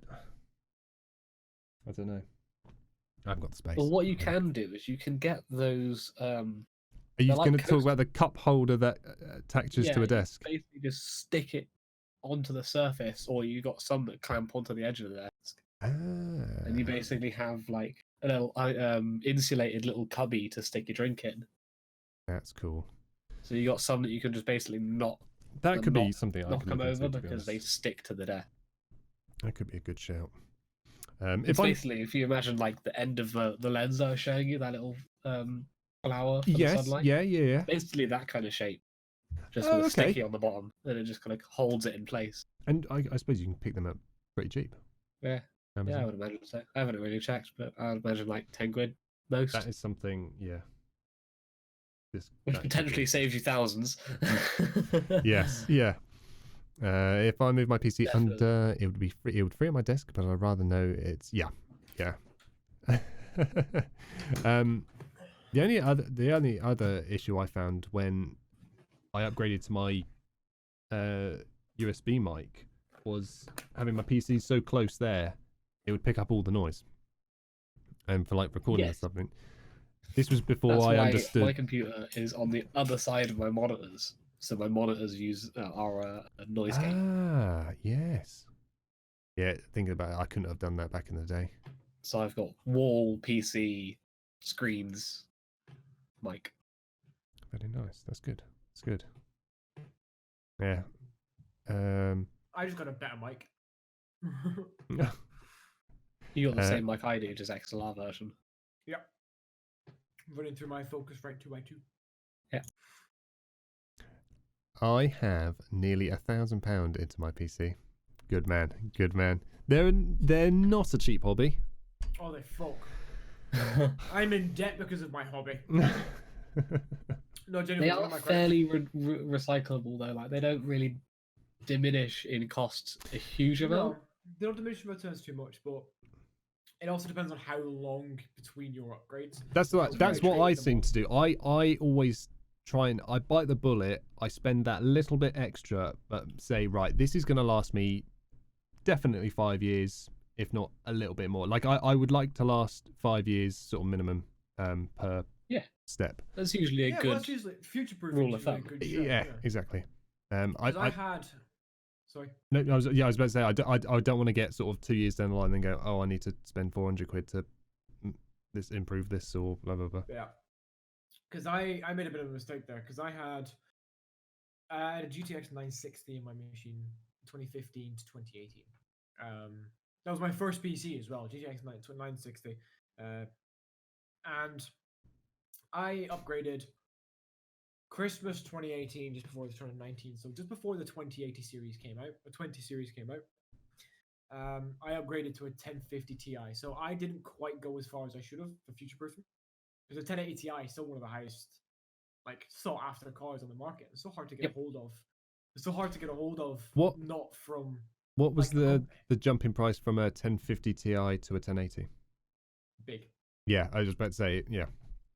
don't know. I've got the space. Well, what you can do is you can get those. Are you they're like going to talk coast- about the cup holder that attaches to a you desk? basically just stick it onto the surface, or you got some that clamp onto the edge of the desk, and you Ah, basically have like a little insulated little cubby to stick your drink in. that's cool. So you got some that you can just basically not That could be knock- something I knock could them look into, over to be because they honest. stick to the desk. That could be a good shout. It's If I basically, if you imagine like the end of the lens I was showing you, that little flower for the yes, sunlight. yeah. Basically that kind of shape, just Oh, with a okay. sticky on the bottom, and it just kind of holds it in place. And I suppose you can pick them up pretty cheap. Yeah, yeah, I Amazon. would imagine so. I haven't really checked, but I would imagine like 10 quid most, That is something, yeah. which that could potentially be- saves you thousands. Yes, yeah. If I move my PC Definitely. under, it would be free. It would free up my desk, but I'd rather know it's yeah. The only other issue I found when I upgraded to my USB mic was having my PC so close there, it would pick up all the noise. And for like recording or Yes. something. This was before That's I why understood. my computer is on the other side of my monitors, so my monitors are a noise gate. Ah, yes. Yeah, thinking about it, I couldn't have done that back in the day. So I've got wall, PC, screens, mic. Very nice. That's good. That's good. Yeah. I just got a better mic. You got the Uh, same mic I do, just XLR version. Yep. Running through my Focusrite 2x2. I have nearly £1,000 into my PC. Good man. Good man. They're not a cheap hobby. Oh, they fuck. I'm in debt because of my hobby. No, genuinely. They one are of my credits- fairly recyclable though. Like they don't really diminish in cost a huge amount. No, they don't diminish returns too much, but it also depends on how long between your upgrades. That's It's that's very what I traceable. seem to do. I always try and I bite the bullet. I spend that little bit extra, but say right, this is going to last me definitely 5 years, if not a little bit more. Like I would like to last 5 years, sort of minimum per Yeah. step. That's usually a Yeah, well, good. that's usually future-proof. rule of thumb. Yeah, exactly. I had. Sorry. No, I was about to say I don't want to get sort of 2 years down the line and go, oh, I need to spend 400 quid to improve this or blah blah blah. Yeah. Because I made a bit of a mistake there because I had a GTX 960 in my machine 2015 to 2018. That was my first PC as well, GTX 960. And I upgraded Christmas 2018, just before the 2019, so just before the 2080 series came out, the 20 series came out. I upgraded to a 1050 Ti, so I didn't quite go as far as I should have for future proofing. Because the 1080 Ti is still one of the highest, like, sought after cars on the market. It's so hard to get a hold of. It's so hard to get a hold of. What- Not from. What was like, a company. the jump in price from a 1050 Ti to a 1080? Big. Yeah, I was just about to say yeah.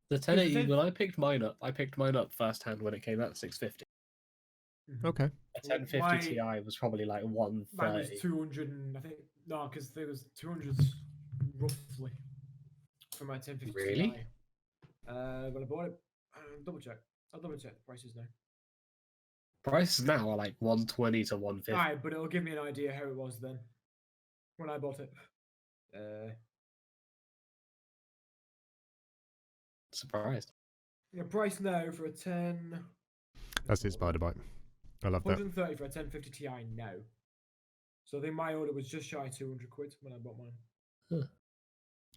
The 1080. then- When I picked mine up first hand when it came out at 650. Okay. A 1050 My- Ti was probably like Mine was 130. 200, and I think no, because there was 200s roughly for my 1050 Really? Ti. When I bought it, double check. I'll double check the prices now. Prices now are like 120 to 150. Alright, but it'll give me an idea how it was then when I bought it. Surprised. The price now for a 10. That's it, Spider Bite. I love that. 130 for a 1050 Ti now. So I think my order was just shy of 200 quid when I bought mine.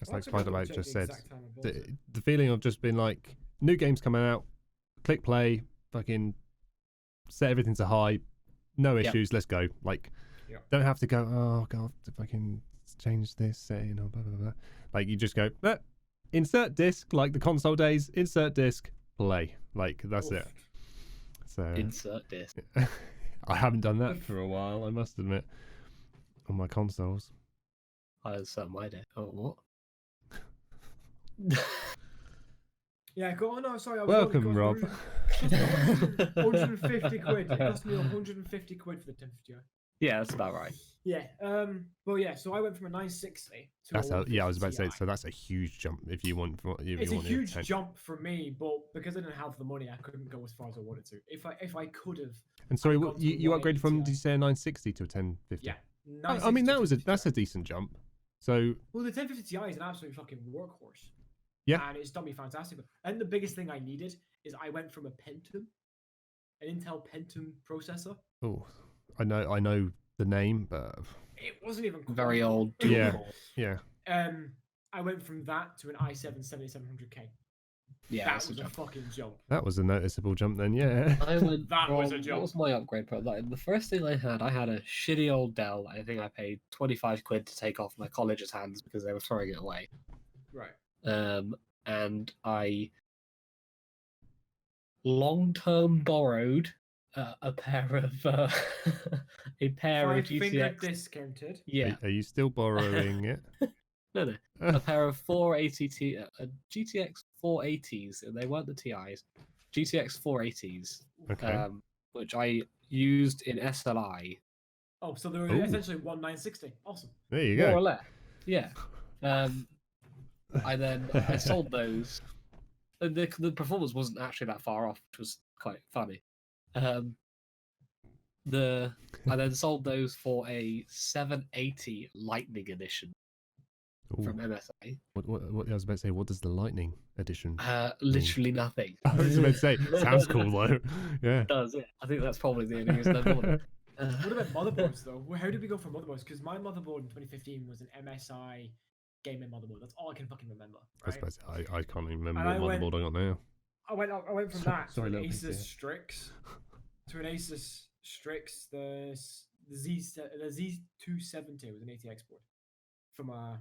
It's I'll like actually have to Spider Bite check just the said. exact time I bought it. The feeling of just being like, new games coming out, click play, fucking set everything to high, no issues, let's go. Like, don't have to go, oh god, if I can change this setting or blah blah blah. Like, you just go, insert disc, like the console days, insert disc, play. Like, that's it. So Insert disc. I haven't done that for a while, I must admit, on my consoles. I insert my day. Oh, what? Yeah, go on. No, sorry. Welcome, Rob. 150 quid. It cost me 150 quid for the 1050. Yeah, that's about right. Yeah. Well, yeah. So I went from a 960 to That's a I was about to say. 150 So that's a huge jump if you want. It's a huge jump for me, but because I didn't have the money, I couldn't go as far as I wanted to. If I could have. And sorry, gone to you a upgraded from? 180 Did you say a 960 to a 1050? Yeah. I mean, 960 that's a 1050 Ti. decent jump. So Well, the 1050 Ti is an absolute fucking workhorse. Yeah. And it's done me fantastic. And the biggest thing I needed is I went from a Pentium, an Intel Pentium processor. oh, I know the name, but It wasn't even Very quite- old. Yeah. dual-core. yeah. I went from that to an i7 7700K. Yeah, That that's a was a jump. fucking jump. That was a noticeable jump then. Yeah. I went That was a from- jump. What was my upgrade pro? Like, the first thing I had a shitty old Dell. I think I paid 25 quid to take off my college's hands because they were throwing it away. Right. And I long-term borrowed a pair of a pair of 5-finger GTX. discounted. Yeah, Are you still borrowing it? no, a pair of 480 GTX 480s, and they weren't the TIs. GTX 480s, Okay. which I used in SLI, Oh, so they were Ooh. essentially 1960. Awesome. There you more or go. less. Yeah. I sold those. And the performance wasn't actually that far off, which was quite funny. I then sold those for a 780 Lightning edition Ooh, from MSA. what I was about to say. What does the Lightning edition? Literally nothing. I was about to say. Sounds cool though. Yeah. It does, yeah. I think that's probably the only reason I bought it. What about motherboards though? How did we go from motherboards? Because my motherboard in 2015 was an MSI gaming motherboard. That's all I can fucking remember. I was Right? about to say, I can't even remember And what I motherboard I got now. I went from that Sorry, to an little Asus pixie. Strix to an Asus Strix. The Z270 was an ATX board from my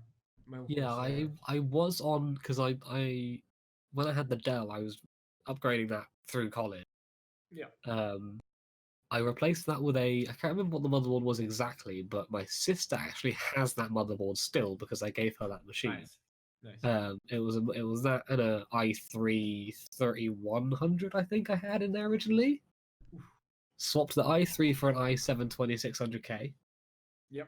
old Yeah, course, I was on because I when I had the Dell, I was upgrading that through college. Yeah. I replaced that with I can't remember what the motherboard was exactly, but my sister actually has that motherboard still because I gave her that machine. Nice. It was that and a i3 3100 I think I had in there originally. Swapped the i3 for an i7 2600K, Yep.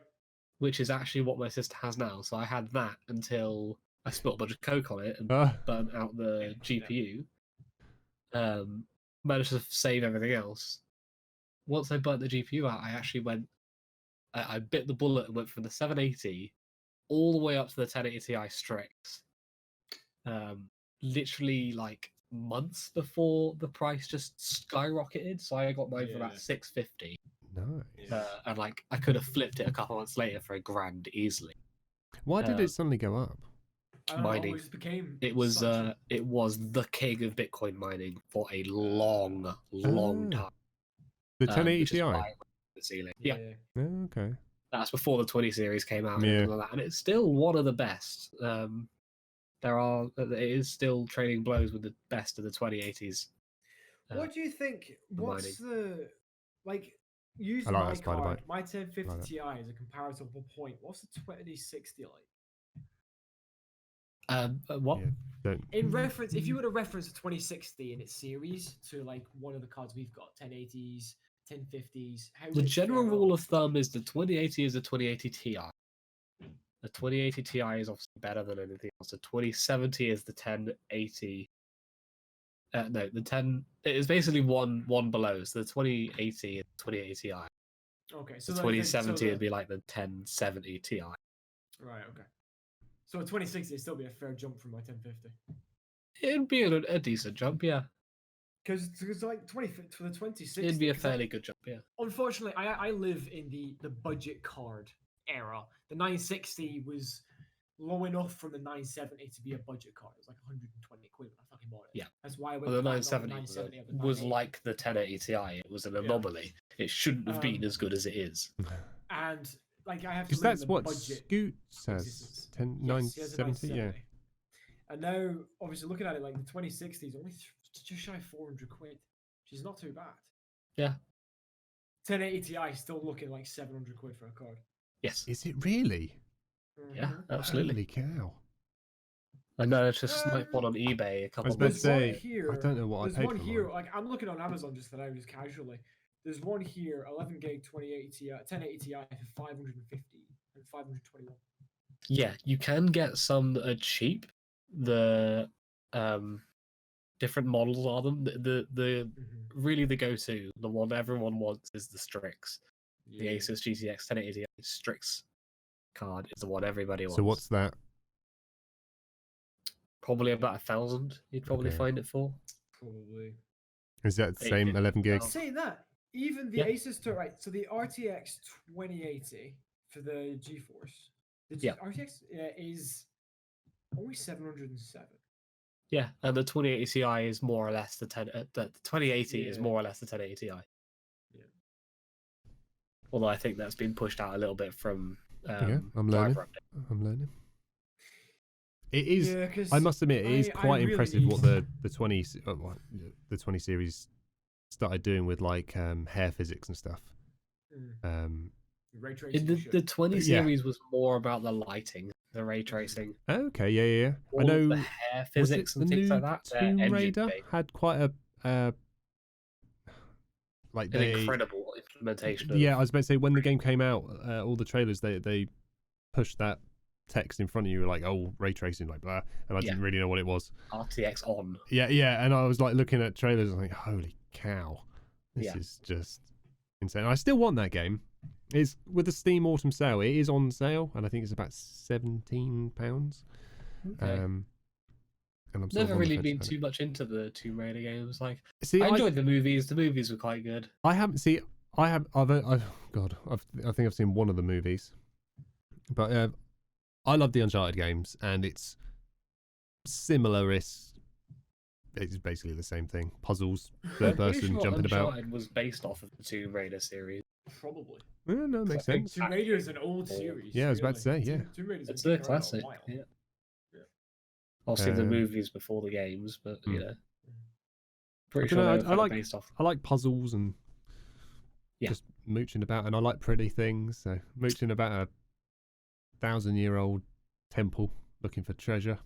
which is actually what my sister has now. So I had that until I spilled a bunch of coke on it and burnt out the GPU. Managed to save everything else. Once I burnt the GPU out, I actually I bit the bullet and went from the 780 all the way up to the 1080 Ti Strix. Literally like months before the price just skyrocketed. So I got mine for about $650. Nice. And like I could have flipped it a couple months later for $1,000 easily. Why did it suddenly go up? I don't know, Mining. it just became It was such the king of Bitcoin mining for a long time. The 1080 which is Ti. why it went to the ceiling. Yeah, Oh, okay. that's before the 20 series came out and Yeah. everything like that, and it's still one of the best. It is still trading blows with the best of the 2080s. What do you think? What's the like? Use I like my that Spider card, Bite. my 1050 Like that. Ti as a comparable point. What's the 2060 like? What? Yeah, don't. In reference, if you were to reference the 2060 in its series to like one of the cards we've got, 1080s, 1050s, how The would it general fare rule up? of thumb is the 2080 is the 2080 Ti. The 2080 Ti is obviously better than anything else. The 2070 is the 1080 No, the 10. It is basically one below. So the 2080 and 2080 Ti. Okay, so The the- 2070 so would be like the 1070 Ti. right. Okay. So a 2060 would still be a fair jump from my 1050. It'd be a decent jump, yeah. Because like 20 for the 2060, It'd be a 'cause I- fairly good jump, yeah. unfortunately, I live in the budget card era. The 960 was low enough from the 970 to be a budget card. It was like 120 quid when I fucking bought it. Yeah. That's why I went Well, the back on 970 over the was 980. like the 1080 Ti. It was an Yeah. anomaly. It shouldn't have been Um, as good as it is. And like I have to Because live that's in the what budget Scoot says. existence. 10, Yes, he has a 970, yeah. 970. And now, obviously, looking at it, like the 2060 is only just shy of 400 quid, which is not too bad. Yeah. 1080 Ti is still looking like 700 quid for a card. Yes. Is it really? Yeah, Mhm. absolutely. Holy cow. I know it's just sniped one on eBay a I couple was of about to months There's one say, here. I don't know what I There's paid one for here. mine. Like I'm looking on Amazon just for now, just casually. There's one here, 11 gig 2080 Ti, 1080 Ti for 550 and 521. Yeah, you can get some that are cheap. The different models are them. The really the go-to, the one everyone wants is the Strix. The Yeah. Asus GTX 1080 Ti Strix card is the one everybody wants. So what's that? Probably about 1,000. You'd probably Okay. find it for. Probably. Is that the same 850. 11 gigs? Saying that, even the Yeah. Asus right? So the RTX 2080 for the GeForce, the Yeah. RTX is only 707. Yeah, and the 2080 Ti is more or less the 2080 is Yeah. more or less the 1080 Ti. Yeah. Although I think that's been pushed out a little bit from Yeah, I'm learning. driver update. I'm learning. It is. Yeah, 'cause I must admit, it is I quite really impressive need- what the 20 the 20 series started doing with like hair physics and stuff. Ray tracing The shit. 20 Yeah. series was more about the lighting, the ray tracing. Okay, yeah. All I know. of the hair Was physics it and the things new like that. they're Tomb engine Raider based. had quite a like An they. incredible implementation. Of, Yeah, I was about to say when the game came out, all the trailers they pushed that text in front of you like, oh, ray tracing, like blah, and I Yeah. didn't really know what it was. RTX on. Yeah, and I was like looking at trailers, and like, holy cow, this Yeah. is just insane. I still want that game. It's with the Steam Autumn sale. It is on sale, and I think it's about £17. Okay. And I'm sort of Never on the really fence been about it. too much into the Tomb Raider games. Like See, I enjoyed the movies. The movies were quite good. I haven't see. I've I think I've seen one of the movies, but I love the Uncharted games, and it's similar. It's basically the same thing. Puzzles, third I'm pretty person sure jumping about. Uncharted was based off of the Tomb Raider series. Probably. Yeah, no, makes I think sense. Tomb Raider is an old series. Yeah, I was about to really. say, yeah. Tomb Raider's It's been a around classic. while. Yeah. Yeah. Obviously, the Um, movies before the games, but you hmm. know, pretty dunno, sure I- they were I kind like- of based off. I like puzzles and Yeah. just mooching about, and I like pretty things. So mooching about a 1,000-year-old temple looking for treasure.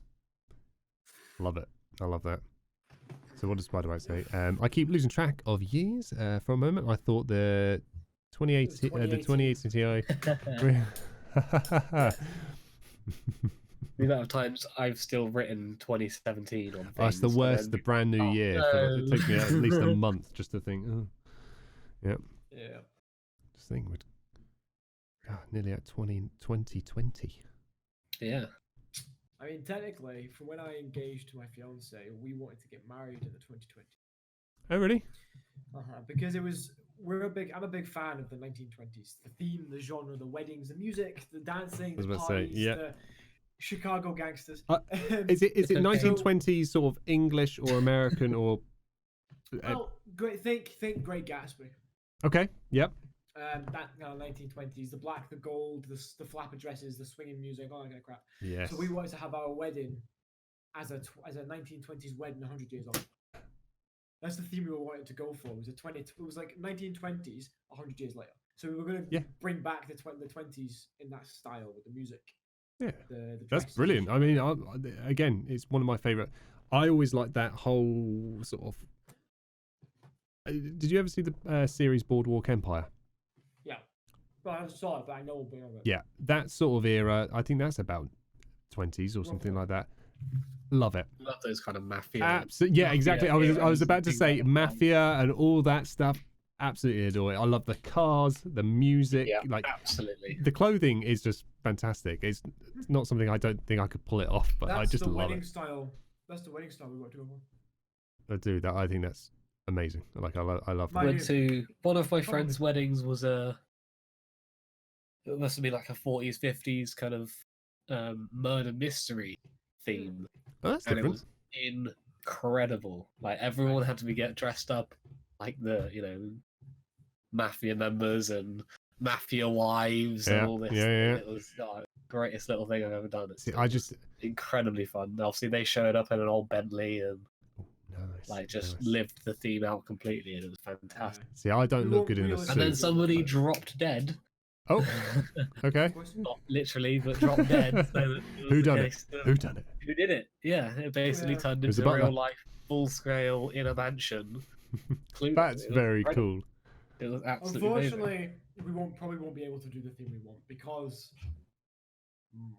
Love it. I love that. So what does Spider-Man say? I keep losing track of years. For a moment, I thought the 2080, the 2080 Ti. The amount of times I've still written 2017 on things. That's the and worst. then The brand new oh, year. It takes me at least a month just to think. Oh. Yeah. Yeah. Just think we're nearly at 2020. Yeah. I mean, technically, from when I engaged to my fiance, we wanted to get married in the 2020. Oh, really? Because I'm a big fan of the 1920s. The theme, the genre, the weddings, the music, the dancing, I was the about to say, parties, yeah. the Chicago gangsters. Is it So- 1920s sort of English or American or? Well, think Great Gatsby. Okay. Yep. That 1920s, the black, the gold, the flapper dresses, the swinging music, all that kind of crap. Yes. So we wanted to have our wedding as a 1920s wedding 100 years on. That's the theme we were wanting to go for. It was like 1920s 100 years later. So we were going to bring back the 20s in that style with the music. Yeah. The That's dresses. brilliant. I mean, again, it's one of my favorite. I always like that whole sort of. Did you ever see the series Boardwalk Empire? Yeah. Well, I saw it, but I know a bit of it. Yeah, that sort of era. I think that's about 20s or something like that. Love it. Love those kind of mafia. Absolutely. Yeah, exactly. I was heroes about and to things say like that. mafia and all that stuff. Absolutely adore it. I love the cars, the music, Yeah, like absolutely. the clothing is just fantastic. It's not something I don't think I could pull it off, but I just love it. Style. That's the wedding style we got to go for. I do that. I think that's amazing. Like I love that. Went to one of my friends' weddings was it must have been like a 40s, 50s kind of murder mystery theme. Oh, that's And different. it was incredible. Like everyone had to get dressed up like the mafia members and mafia wives and all this. Yeah. It was the greatest little thing I've ever done. It's See, I just incredibly fun. Obviously, they showed up in an old Bentley and nice. lived the theme out completely, and it was fantastic. See, I don't look good in a suit. And then somebody dropped dead. Oh, okay. Not literally, but dropped dead. So Who done it? Who done it? Who did it? Yeah, it basically turned was into the real butler. life, full scale in a mansion. That's very incredible. cool. It was absolutely amazing. Unfortunately, we probably won't be able to do the thing we want because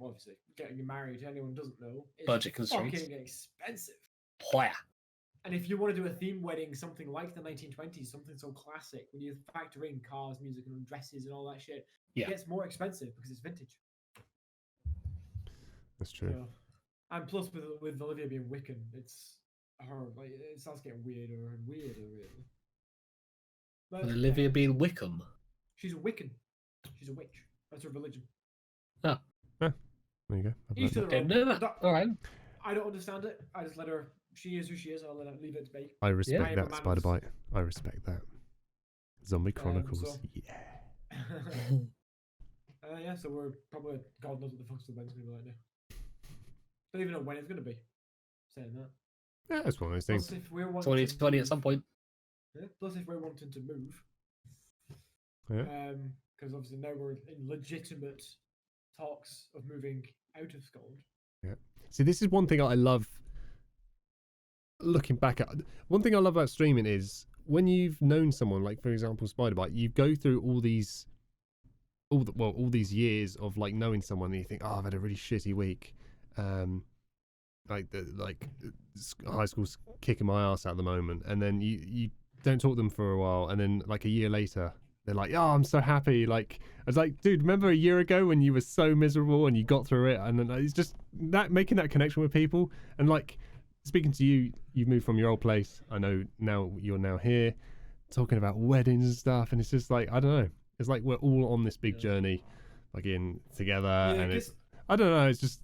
obviously getting married, anyone doesn't know, is Budget constraints. fucking expensive. Wow. And if you want to do a theme wedding, something like the 1920s, something so classic, when you factor in cars, music, and dresses and all that shit, Yeah. it gets more expensive because it's vintage. That's true. So, and plus, with Olivia being Wiccan, it's her. Like, it starts getting weirder and weirder, really. But, And Olivia being Wickham. she's a Wiccan. She's a witch. That's her religion. Oh. There you go. Each to their Didn't own. know that. All right. I don't understand it. I just let her. She is who she is. And I'll leave it to be. I respect Yeah. that, Spider Bite. I respect that. Zombie Chronicles. so- Yeah. Yeah, so we're probably God knows what the fuck's the when's gonna be like now. Don't even know when it's gonna be. Saying that. Yeah, it's one of those Plus, things. if we're wanting 2020 to at some point. yeah, plus, if we're wanting to move, Yeah. because obviously now we're in legitimate talks of moving out of Scotland. See, this is one thing I love. Looking back at one thing I love about streaming is when you've known someone, like for example Spiderbite, you go through all these years of like knowing someone, and you think, oh, I've had a really shitty week. High school's kicking my ass at the moment, and then you don't talk to them for a while, and then like a year later they're like, oh, I'm so happy. Like I was like, dude, remember a year ago when you were so miserable and you got through it? And then it's just that making that connection with people, and like speaking to you, you've moved from your old place. I know now you're now here, talking about weddings and stuff, and it's just like, I don't know, it's like we're all on this big journey, like in together, and it's I don't know, it's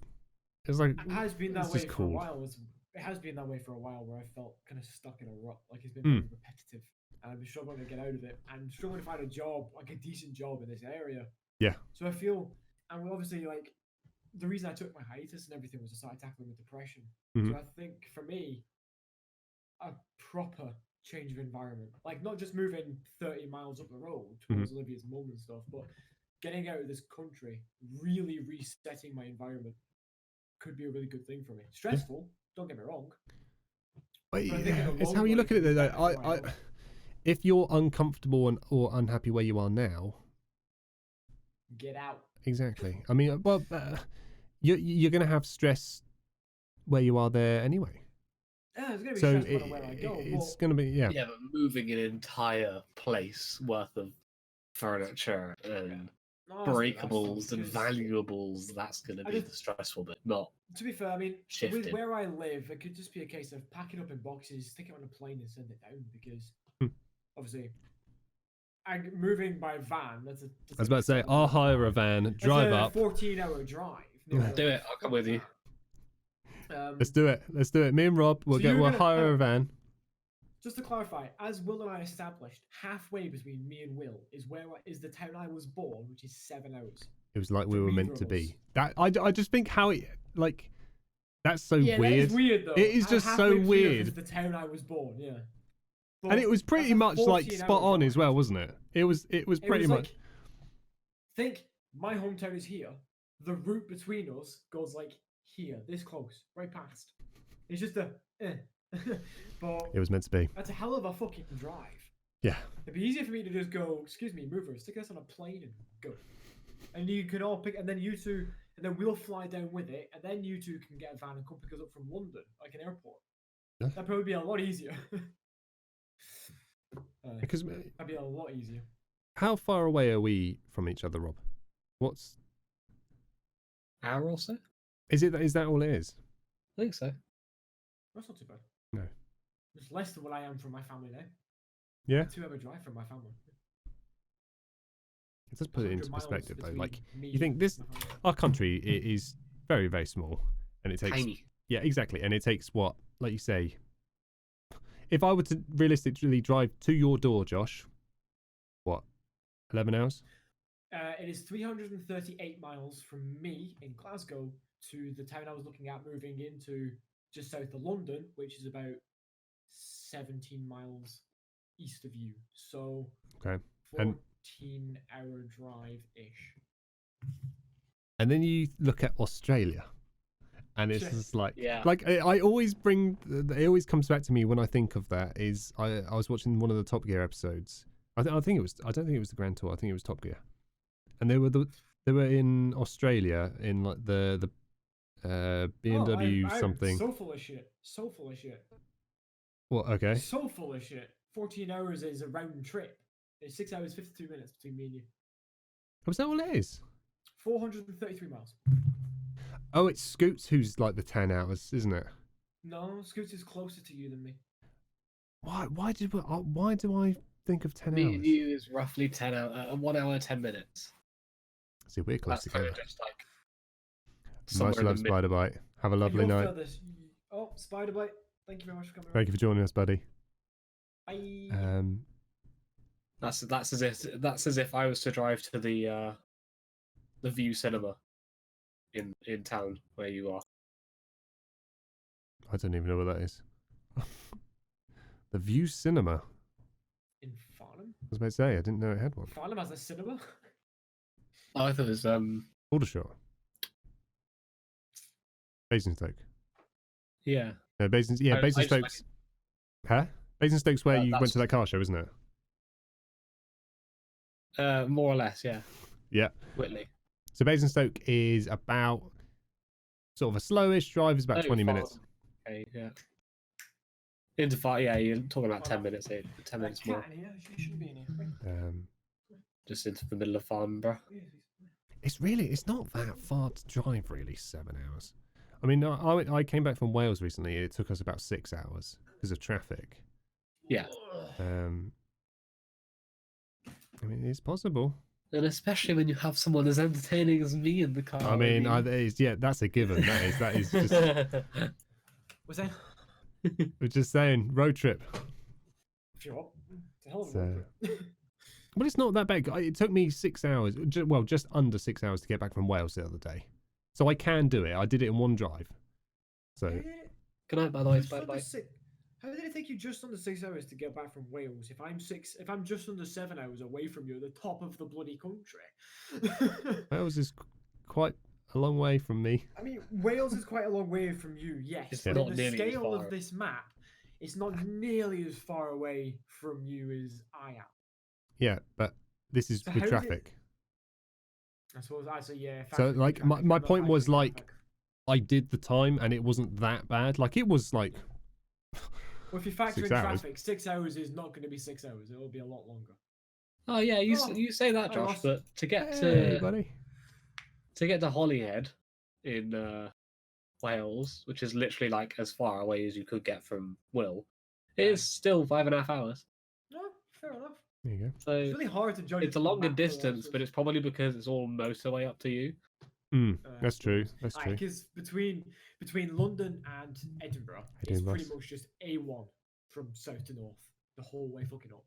like It has been that it's way just for cool. a while. It has been that way for a while where I felt kind of stuck in a rut. Like it's been very repetitive. And I've been struggling to get out of it and struggling to find a job, like a decent job in this area. Yeah. So I feel, and obviously, like, the reason I took my hiatus and everything was to start tackling with depression. Mhm. So I think for me, a proper change of environment, like not just moving 30 miles up the road towards Olivia's mum and stuff, but getting out of this country, really resetting my environment could be a really good thing for me. Stressful, don't get me wrong. But But I think in the it's long how you run, look at it it could be though. better for my health. If you're uncomfortable or unhappy where you are now, Get out. exactly. I mean, well, you're going to have stress where you are there anyway. Yeah, it's gonna be So stressful no matter where I go. it's but going to be Yeah, but moving an entire place worth of furniture and no, that's the best breakables stuff, and because valuables, that's going to I be just- the stressful bit, not To be fair, I mean, with shifting. where I live, it could just be a case of packing up in boxes, stick it on a plane, and send it down. Because obviously, moving by van. That's a. I was about to say, I'll hire a van, drive up. 14-hour drive. Do it, I'll come with you. Let's do it. Let's do it. Me and Rob, So you're we'll gonna- hire a van. Just to clarify, as Will and I established, halfway between me and Will is the town I was born, which is 7 hours. It was like we To were neither meant to of be. us. I just think how it like that's so Yeah, weird. that is weird though. It is just so Halfway between us weird. is the town I was born, yeah. And But it was pretty that's a much like 14-hour spot on as drive. well, wasn't it? It was It pretty was much. like, think my hometown is here. The route between us goes like here, this close, right past. It's just a, but It was meant to be. that's a hell of a fucking drive. Yeah. It'd be easier for me to just go, excuse me, mover, stick us on a plane and go. And you can all pick, and then you two, and then we'll fly down with it, and then you two can get a van and come pick us up from London, like an airport. Yeah. That'd probably be a lot easier. Because That'd be a lot easier. how far away are we from each other, Rob? What's Hour or so? is that all it is? I think so. That's not too bad. No. It's less than what I am from my family now. Yeah. 2 hour drive from my family. It does put it 100 into miles perspective though. between Like me you think and this my family. our country is very, very small, and it takes Tiny. yeah, exactly, and it takes what, like you say, if I were to realistically drive to your door, Josh, what, 11 hours? It is 338 miles from me in Glasgow to the town I was looking at moving into just south of London, which is about 17 miles east of you. So, Okay. 14-hour drive-ish. And then you look at Australia, and it's Yeah. just like, Yeah. like I always bring, it always comes back to me when I think of that. Is I was watching one of the Top Gear episodes. I think it was. I don't think it was the Grand Tour. I think it was Top Gear, and they were in Australia in like the BMW I'm something. So full of shit. So full of shit. Well, okay. So full of shit. 14 hours is a round trip. It's 6 hours 52 minutes between me and you. Was that all it is? 433 miles. Oh, it's Scoots who's like the 10 hours, isn't it? No, Scoots is closer to you than me. Why do I think of 10 Me hours? and you is roughly 1 hour 10 minutes. See, we're close That's kind together. of just like Much somewhere in love, the middle. Spider Bite. Have a lovely You're night. furthest. Oh, Spider-Bite. Thank you very much for coming. Thank you for joining us, buddy. Bye. That's as if I was to drive to the View Cinema in town where you are. I don't even know what that is. The View Cinema. In Farnham? I was about to say, I didn't know it had one. Farnham has a cinema? Oh, I thought it was Aldershot. Basingstoke. yeah. No, Basingstoke's. Huh? Basingstoke's where you went to that car show, isn't it? More or less, yeah. Yeah. Whitley. So Basingstoke is about sort of a slowish drive, is about Oh, 20 Farnham. minutes. Okay, yeah. Into far, yeah. You're talking about 10 minutes. 10 That minutes more. cat in here, she shouldn't be in here. Just into the middle of Farnborough. It's not that far to drive, really, 7 hours. I mean, I came back from Wales recently. It took us about 6 hours because of traffic. Yeah. I mean, it's possible. And especially when you have someone as entertaining as me in the car. I mean, that's a given. That is just. Was that? We're just saying, road trip. If you're up. It's a hell of a So- road trip. Well, it's not that bad. It took me 6 hours. Well, just under 6 hours to get back from Wales the other day. So I can do it. I did it in one drive. So Good night, by the way. Just Bye under bye. How did it take you just under 6 hours to get back from Wales? If I'm just under 7 hours away from you, at the top of the bloody country. Wales is quite a long way from me. I mean, Wales is quite a long way from you, yes. It's But not in the nearly as scale far. of this map, it's not nearly as far away from you as I am. Yeah, but this is So with how did it- traffic. I suppose yeah. So, factoring like, traffic, my not point was, factoring like, traffic. I did the time and it wasn't that bad. Like, it was like. Well, if you factor in 6 hours. traffic, 6 hours is not going to be 6 hours. It'll be a lot longer. Oh yeah, you Oh, you say that, I Josh, lost- but to get Hey, to buddy. Holyhead in Wales, which is literally like as far away as you could get from Will, it is still 5.5 hours. No, fair enough. There you go. So It's really hard to judge. it's a from the longer map, though, I distance, but suppose. it's probably because it's all motorway up to you. That's true. That's true. Because between London and Edinburgh, it's Edinburgh. pretty much just A1 from south to north, the whole way fucking up.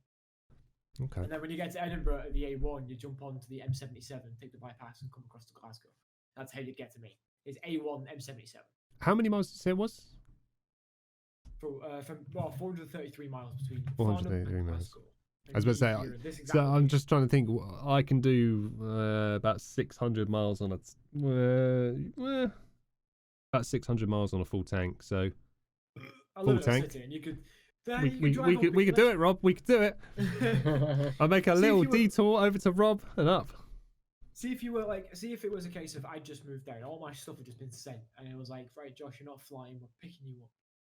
Okay. And then when you get to Edinburgh at the A1, you jump onto the M77, take the bypass, and come across to Glasgow. That's how you get to me. It's A1 M77 How many miles did you say it was? from 433 miles between 433 Farnham and miles. Glasgow. I was about to say, You're this So exact I'm location. just trying to think. I can do about 600 miles on about 600 miles on a full tank. So I live in a tank. city, and you could. we could do it, Rob. We could do it. I'll make a See, if little you were- detour over to Rob and up. See if you were like, see if it was a case of I just moved down, all my stuff had just been sent, and it was like, right, Josh, you're not flying, we're picking you up.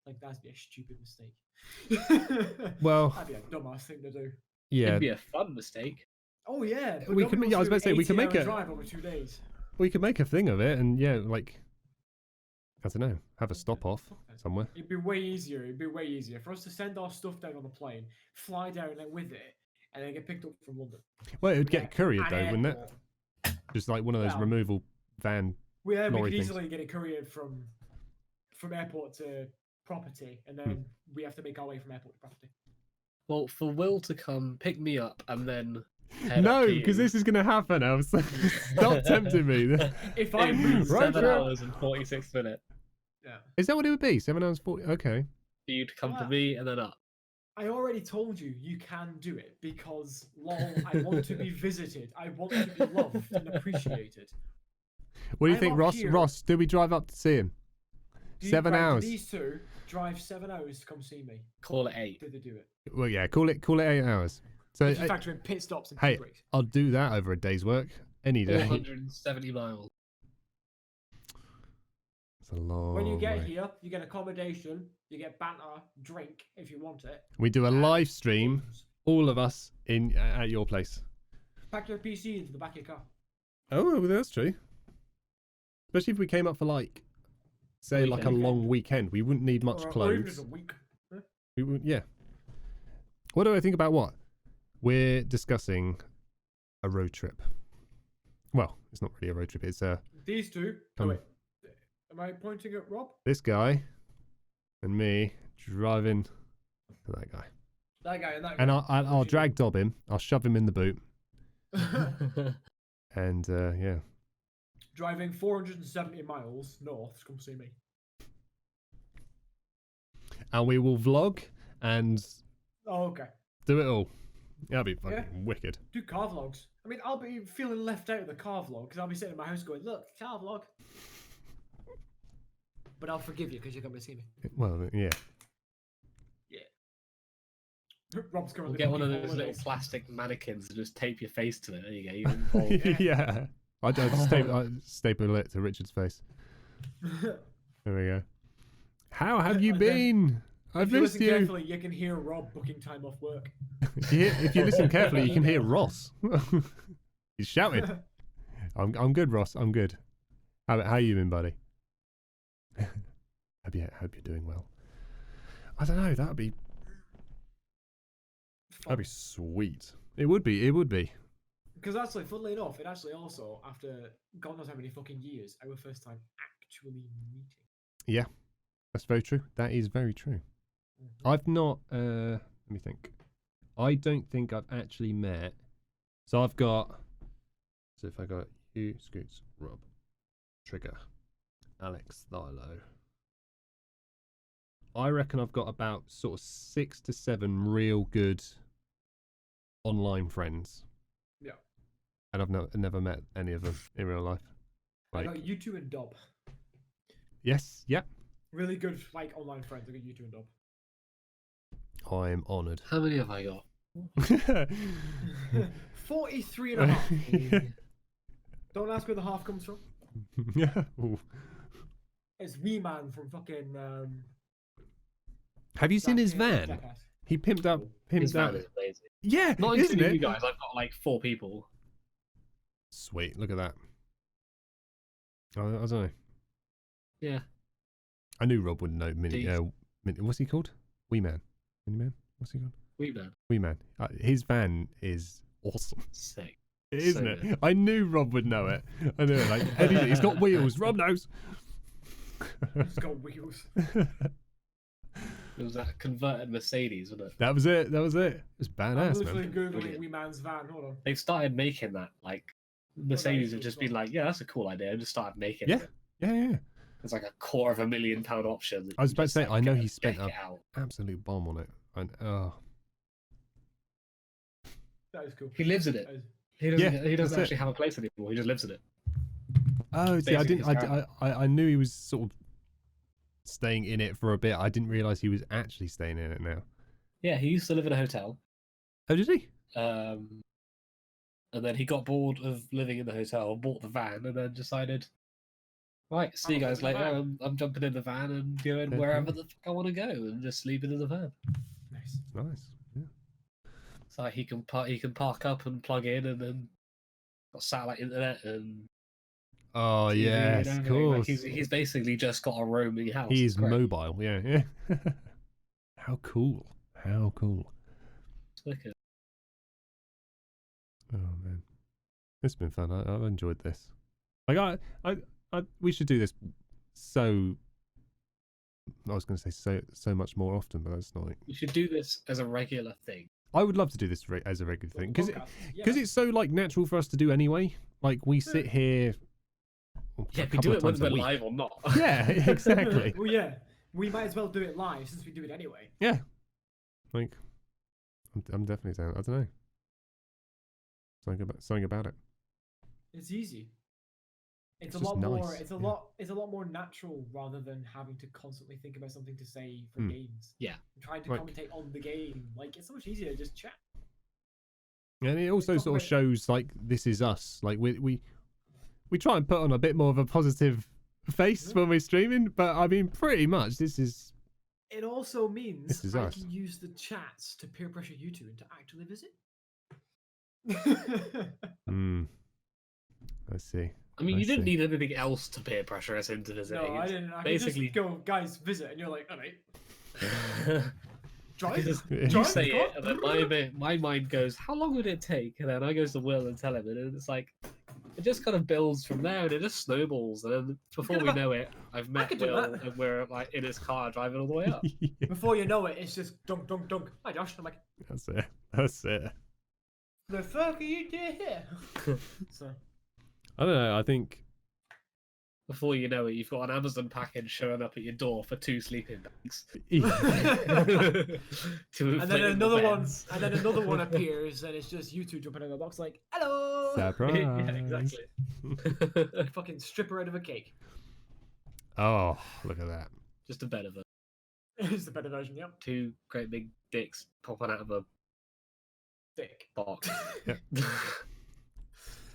Like that'd be a stupid mistake. Well, that'd be a dumbass thing to do. yeah, It'd be a fun mistake. Oh yeah, but We nobody could- yeah, I was wants to about to say, do we could 18 make hour a- drive over 2 days. we could make a thing of it, and yeah, like I don't know, have a stop off Fuck that. somewhere. It'd be way easier. It'd be way easier for us to send our stuff down on the plane, fly down there with it, and then get picked up from London. Well, it would Yeah, get couriered at though, wouldn't it? airport. Just like one of those Well, removal van. We lorry could things. easily get it couriered from airport to property, and Hmm. then we have to make our way from airport to property. Well, for Will to come pick me up and then head No, up to because you, this is gonna happen. I was stop tempting me. If I it'd be move, Road 7 trip. hours and 46 minutes yeah. Is that what it would be? 7 hours 40. Okay. for you to come to Well, me and then up. I already told you you can do it because lol, I want to be visited. I want to be loved and appreciated. What do you I'm think, up Ross? here. Ross, did we drive up to see him? Do you- 7 right, do hours. These two drive 7 hours to come see me. Call it 8. Did they do it? Well, yeah. Call it 8 hours. So If you factor in pit stops and hey, tea breaks. I'll do that over a day's work any day. 470 miles. It's a long. When you get way. here, you get accommodation, you get banter, drink if you want it. We do a and live stream, games. all of us in at your place. Pack your PC into the back of your car. Oh, well, that's true. Especially if we came up for like, say, like a Weekend. long weekend, we wouldn't need much Or even just clothes. a week. We would, yeah. What do I think about what? We're discussing a road trip. Well, it's not really a road trip. It's These two. Come. Oh, wait. Am I pointing at Rob? this guy and me driving to that guy, That guy and that guy. and I'll drag Dob him. I'll shove him in the boot, guy. and yeah. Driving 470 miles north to come see me. And we will vlog and Oh, okay. do it all. That'd be fucking Yeah. wicked. Do car vlogs. I mean, I'll be feeling left out of the car vlog because I'll be sitting in my house going, look, car vlog. But I'll forgive you because you're coming to see me. Well, yeah. Rob's currently We'll get one of booking those little holidays. plastic mannequins and just tape your face to it. There you go. You're involved. Yeah. I staple it to Richard's face. There we go. How have you And then, been? I've If you missed listen you. carefully, you can hear Rob booking time off work. If you listen carefully, you can hear Ross. He's shouting. I'm good, Ross. I'm good. How you been, buddy? Hope you're doing well. I don't know. That'd be sweet. It would be. It would be. Because actually, funnily enough, it actually also, after God knows how many fucking years, our first time actually meeting. Yeah, that's very true. That is very true. I've not. Let me think. I don't think I've actually met. So I've got. So if I got you, Scoots, Rob, Trigger, Alex, Thilo. I reckon I've got about sort of 6 to 7 real good online friends. Yeah. And I've never met any of them in real life. I Like, got you two and Dob. yes, yeah. Really good, like, online friends. I got you two and Dob. I'm honoured. How many have I got? 43 and a half. Don't ask where the half comes from. Yeah. Ooh. It's Wee Man from fucking. Have you seen his Jackass. van? He pimped up. His Pimped van out. is amazing. Yeah, Not isn't including it? you guys. I've got like 4 people. Sweet. Look at that. I don't know. Yeah. I knew Rob would know. Jeez. What's he called? Wee Man. Mini Man. What's he called? We man. Wee Man. His van is awesome, Sick. isn't So it? good. I knew Rob would know it. I knew it. Like anything. He's got wheels. Rob knows. It's got wheels. It was that converted Mercedes, wasn't it? That was it. That was it. It was I'm badass, literally man. googling Brilliant. Wee Man's van. Hold on. They've started making that. Like, Mercedes have cool just as been like, yeah, that's a cool idea. And just started making Yeah. it. Yeah. It's like £250,000 option. that I was you about to just, say, like, I know get he a spent deck a- out. Absolute bomb on it. And That is cool. He lives in it. That is- He doesn't. Yeah, he doesn't that's it. actually have a place anymore. He just lives in it. Oh, see, I Basically didn't. his I knew he was sort of staying in it for a bit. I didn't realize he was actually staying in it now. Yeah, he used to live in a hotel. Oh, did he? And and then he got bored of living in the hotel, bought the van, and then decided, right, see you I'll guys live in the later. van. I'm jumping in the van and going Okay. wherever the fuck I want to go, and just sleeping in the van. Nice. Nice. Yeah. So he can park up and plug in, and then got satellite internet and Oh TV yes, and of everything. Like course. he's basically just got a roaming house. He It's is great. mobile. Yeah, yeah. How cool. How cool. It's wicked. Oh man, it's been fun. I've enjoyed this. Like we should do this. So I was going to say so much more often, but that's not. You should do this as a regular thing. I would love to do this as a regular thing because Podcasts, yeah. it's so like natural for us to do anyway. Like we sit here. Well, Yeah, a we couple do of it when times a we're week. live or not. Yeah, exactly. Well, yeah. We might as well do it live since we do it anyway. Yeah, like I'm definitely saying. I don't know. Something about it. It's easy. It's a just lot more. nice, It's a yeah. lot. It's a lot more natural rather than having to constantly think about something to say for Hmm. games. Yeah. And trying to Like- commentate on the game. Like it's so much easier to just chat. And it also talk sort of about- shows like this is us. Like we try and put on a bit more of a positive face when we're streaming, but I mean pretty much this is It also means This is I us. can use the chats to peer pressure you two into actually visit. I see. I mean, I you didn't see. need anything else to peer pressure us into visiting. No, I didn't. I basically- could just go, guys, visit, and you're like, all right, drive. Because you Drive, say go it, and then my mind goes, "How long would it take?" And then I goes to Will and tell him, and it's like, it just kind of builds from there, and it just snowballs. And then before we know it, I've met could do Will, that. and we're like in his car driving all the way up. Before you know it, it's just dunk, dunk, dunk. Hi, Josh. I'm like, That's it. That's it. the fuck are you doing here? So, I don't know. I think Before you know it, you've got an Amazon package showing up at your door for 2 sleeping bags. Two and then inflatable another one, beds. and then another one appears, and it's just you two jumping in the box, like, hello. surprise. Yeah, exactly. Fucking stripper out of a cake. Oh, look at that. Just a better version. It's the better version, yep. 2 great big dicks popping out of a Dick. box.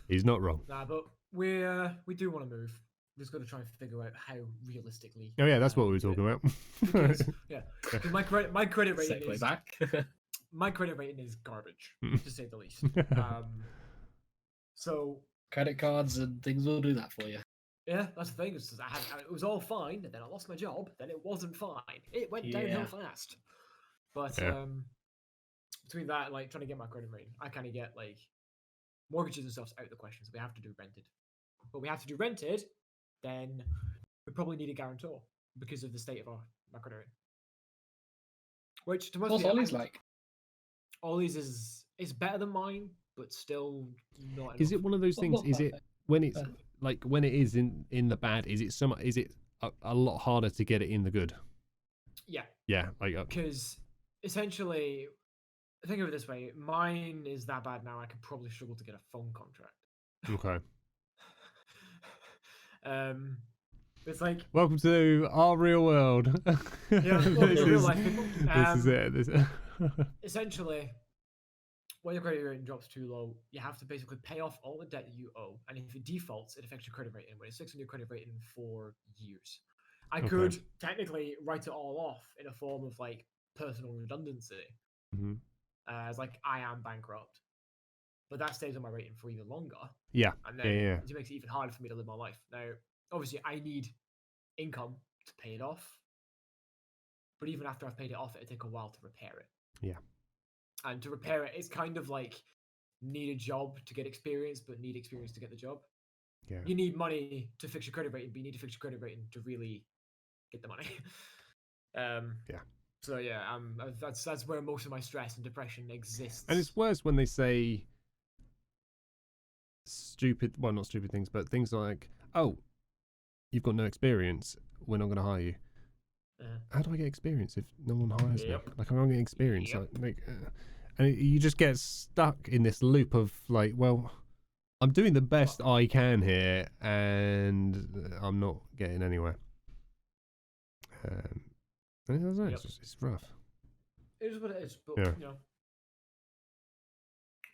He's not wrong. Nah, but we do want to move. We're just got to try and figure out how realistically. Oh yeah, that's what we were do it. talking about. Because, yeah, 'cause my credit rating Segue is back. my credit rating is garbage, to say the least. So Credit cards and things will do that for you. yeah, that's the thing. It was all fine, and then I lost my job. Then it wasn't fine. It went downhill Yeah. fast. But Yeah. between that and like trying to get my credit rating, I kind of get like mortgages and stuff's out the question. So we have to do rented. But we have to do rented, then we probably need a guarantor because of the state of my credit rating. Which to most What's people, Ollie's like? Ollie's is better than mine, but still not. Is it enough. one of those Well, things? not Is it perfect. when it's Perfect. like when it is in the bad? Is it Is it a lot harder to get it in the good? Yeah, Yeah, like because essentially, think of it this way: mine is that bad now. I could probably struggle to get a phone contract. okay. It's like Welcome to our real world. yeah, this well, real is, life people. this is it. This, Essentially, when your credit rating drops too low, you have to basically pay off all the debt that you owe, and if it defaults, it affects your credit rating. But it sticks on your credit rating for years. I Okay. could technically write it all off in a form of like personal redundancy, Mhm. as like I am bankrupt, but that stays on my rating for even longer, Yeah, and yeah, then yeah. it makes it even harder for me to live my life. Now, obviously, I need income to pay it off, but even after I've paid it off, it'll take a while to repair it. Yeah. And to repair it, it's kind of like need a job to get experience, but need experience to get the job. Yeah. You need money to fix your credit rating, but you need to fix your credit rating to really get the money. Yeah. So yeah, that's where most of my stress and depression exists. And it's worse when they say stupid, well, not stupid things, but things like, "Oh, you've got no experience. We're not going to hire you." How do I get experience if no one hires Yep. me? Like, I'm not getting experience. Yep. And you just get stuck in this loop of like, well, I'm doing the best I can here, and I'm not getting anywhere. I don't know, Yep. it's rough. It is what it is, but Yeah. you know,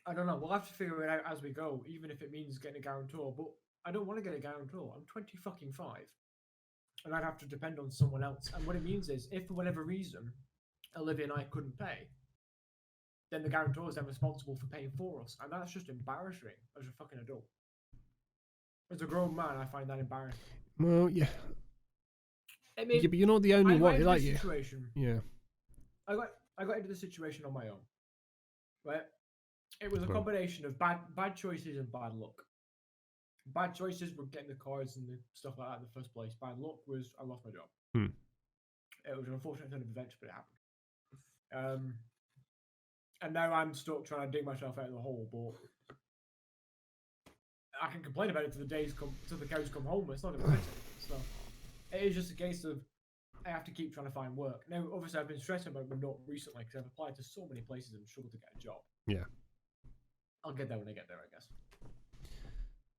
I don't know. We'll have to figure it out as we go, even if it means getting a guarantor. But I don't want to get a guarantor. I'm 25, and I'd have to depend on someone else. And what it means is, if for whatever reason Olivia and I couldn't pay, then the guarantor is then responsible for paying for us, and that's just embarrassing as a fucking adult. As a grown man, I find that embarrassing. Well, yeah. I mean, Yeah, but you're not the only I got one. into Like, this situation. yeah. I got into the situation on my own. Right? It was a Right. combination of bad choices and bad luck. Bad choices were getting the cards and the stuff like that in the first place. Bad luck was I lost my job. It was an unfortunate turn of events, but it happened. And now I'm stuck trying to dig myself out of the hole, but I can complain about it till the cows come home. It's not going to fix it. So it is just a case of I have to keep trying to find work. Now, obviously, I've been stressing about it, not recently, because I've applied to so many places and struggled to get a job. Yeah. I'll get there when I get there, I guess.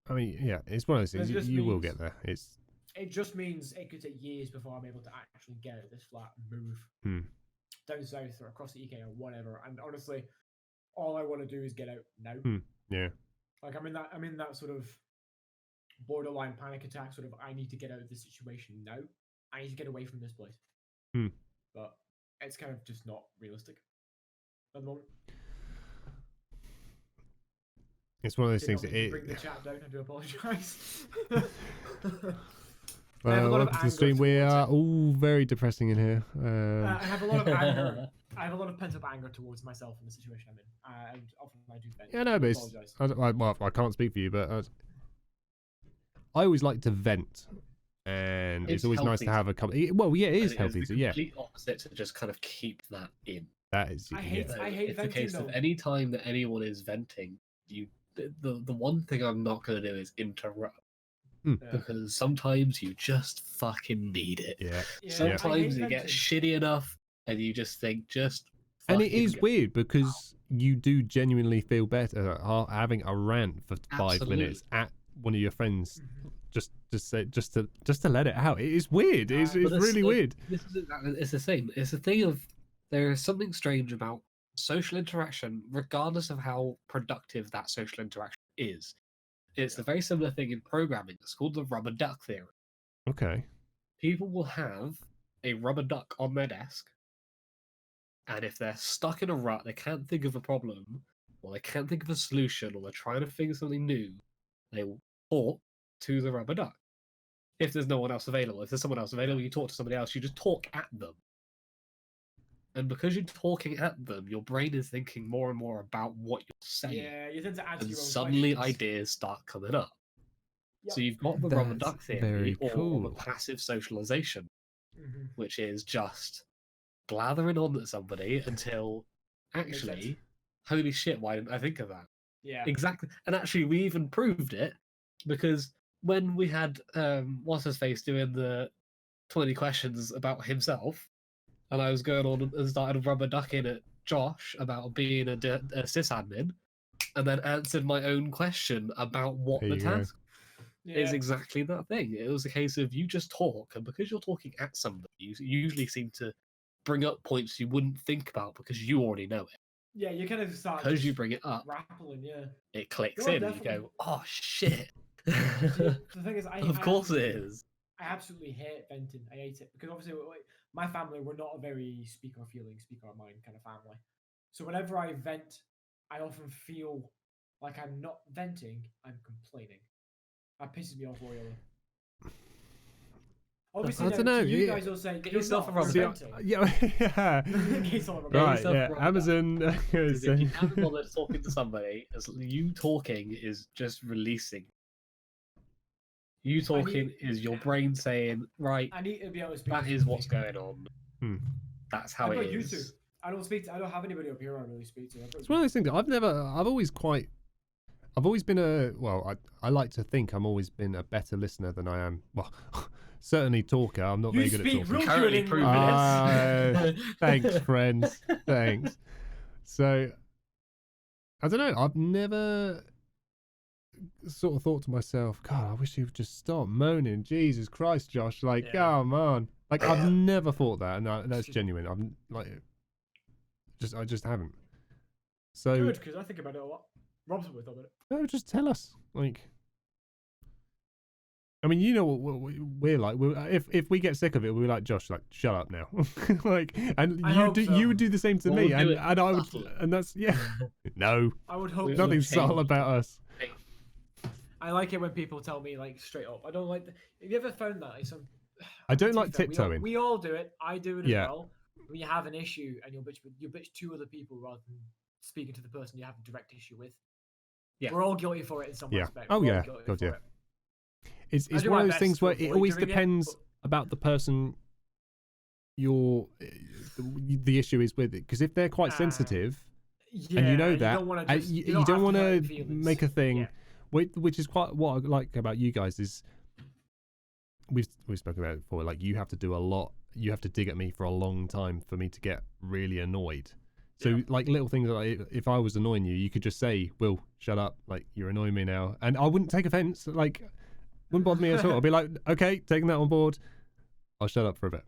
I mean, yeah, it's one of those things. It just You will means- get there. It just means it could take years before I'm able to actually get out of this flat and move down south or across the UK or whatever. And honestly, all I want to do is get out now. Yeah. Like I'm in that sort of borderline panic attack. Sort of, I need to get out of this situation now. I need to get away from this place. But it's kind of just not realistic at the moment. It's one of those Did things. not mean to bring the chat down. I do apologise. I have a lot of Welcome to the anger stream. We towards are it. all very depressing in here. I have a lot of anger. I have a lot of pent up anger towards myself in the situation I'm in, and often I do vent. Yeah, no, but apologise. well, I can't speak for you, but I always like to vent, and it's always nice healthy to have a couple. Well, yeah, it is And healthy. the So yeah, complete opposite to just kind of keep that in. that is. I hate- yeah. I hate It's a venting, case of though. any time that anyone is venting, the one thing I'm not going to do is interrupt. Yeah. Because sometimes you just fucking need it. Yeah. Yeah, I Sometimes hate you get venting. shitty enough and you just think, And it fucking is go. weird because you do genuinely feel better having a rant for 5 minutes at one of your friends, just to let it out. It is weird. It's But that's really like- weird. This is it's the same. It's a thing of there is something strange about social interaction, regardless of how productive that social interaction is. It's a very similar thing in programming. It's called the rubber duck theory. Okay. People will have a rubber duck on their desk, and if they're stuck in a rut, they can't think of a problem, or they can't think of a solution, or they're trying to figure something new, they will talk to the rubber duck. If there's no one else available, if there's someone else available, you talk to somebody else, you just talk at them. And because you're talking at them, your brain is thinking more and more about what you're saying. Yeah, you tend to answer And your own suddenly questions. ideas start coming up. So Yep. you've got the rubber That's duck theory very or cool. the passive socialization, Mhm. which is just blathering on at somebody until Makes sense. actually, holy shit, why didn't I think of that? Yeah. Exactly. And actually, we even proved it because when we had what's his face doing the 20 questions about himself, and I was going on and started rubber ducking at Josh about being a sysadmin, and then answered my own question about what There the you go. task is exactly that thing. It was a case of you just talk, and because you're talking at somebody, you usually seem to bring up points you wouldn't think about because you already know it. Yeah, you kind of start Because you just bring it up, rappling, yeah. it clicks No, in, and you definitely. go, "Oh shit!" See, the thing is, Of course it is. I absolutely hate venting. I hate it because obviously my family, we're not a very speak our feelings, speak our mind kind of family. So whenever I vent, I often feel like I'm not venting, I'm complaining. That pisses me off royally. Obviously, I now, dunno, you you- guys will say, Get you're yourself not, a rubber you're duck. venting. Yeah. In case I'm a Get Right. yourself Yeah. a rubber duck. Amazon. Because if you haven't bothered talking to somebody, you talking is just releasing. You talking is your brain saying, right, I need to be able to speak. that to is somebody. what's going on. Hmm. That's how I've it got you two. is. I don't have anybody up here I really speak to. It's one of those things. I've always been I like to think I'm always been a better listener than I am. Well, certainly talker. I'm not You very good at speak talking. real Currently good proving English. it. Thanks, friends. Thanks. So, I don't know. I've never sort of thought to myself, God, I wish you would just stop moaning. Jesus Christ, Josh. Like, Yeah. come on. Like, I've never thought that. And that's genuine. I'm like, I just haven't. So, Good, because I think about it a lot. Rob's with it. No, just tell us. Like, I mean, you know what we're like. If we get sick of it, we're like, Josh, like, shut up now. Like, and you would do the same to me, and I would, and that's no. I would hope Nothing subtle about us. I like it when people tell me like straight up. I don't like. Have you ever found that? Like, I don't like tiptoeing. We all do it. I do it as Yeah. well. When you have an issue and you bitch two other people rather than speaking to the person you have a direct issue with. Yeah. We're all guilty for it in some respect. Oh We're all yeah, guilty God for yeah. it. It's do one my of those best things to where it avoid always doing it, depends about the person the issue is with it. Because if they're quite sensitive, yeah, and you know you that, don't want to you don't want to make a thing, Yeah. which is quite what I like about you guys is we've spoken about it before. Like, you have to do a lot. You have to dig at me for a long time for me to get really annoyed. So Yeah. like little things like if I was annoying you, you could just say, "Will, shut up! Like, you're annoying me now," and I wouldn't take offense. Like, wouldn't bother me at all. I'd be like, "Okay, taking that on board. I'll shut up for a bit."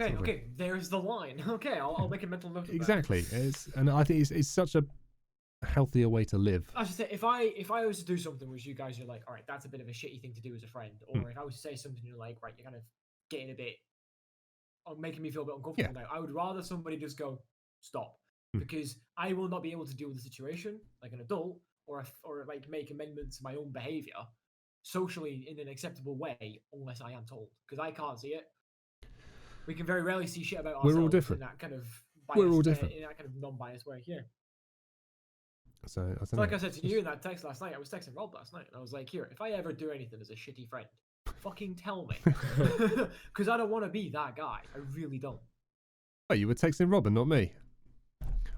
Okay, there's the line. Okay, I'll make a mental note of that. Exactly. And I think it's such a healthier way to live. I should say, if I was to do something which you guys are like, all right, that's a bit of a shitty thing to do as a friend, or if I was to say something you're like, right, you're kind of getting a bit, or making me feel a bit uncomfortable now, I would rather somebody just go, stop, because I will not be able to deal with the situation like an adult, or like make amendments to my own behavior socially in an acceptable way unless I am told, because I can't see it. We can very rarely see shit about ourselves. We're all different. In that kind of biased, We're all different. in that kind of non-biased way. Yeah. So I don't So know. like I said to you in that text last night, I was texting Rob last night, and I was like, here, if I ever do anything as a shitty friend, fucking tell me. Because I don't want to be that guy. I really don't. Oh, you were texting Robin, not me.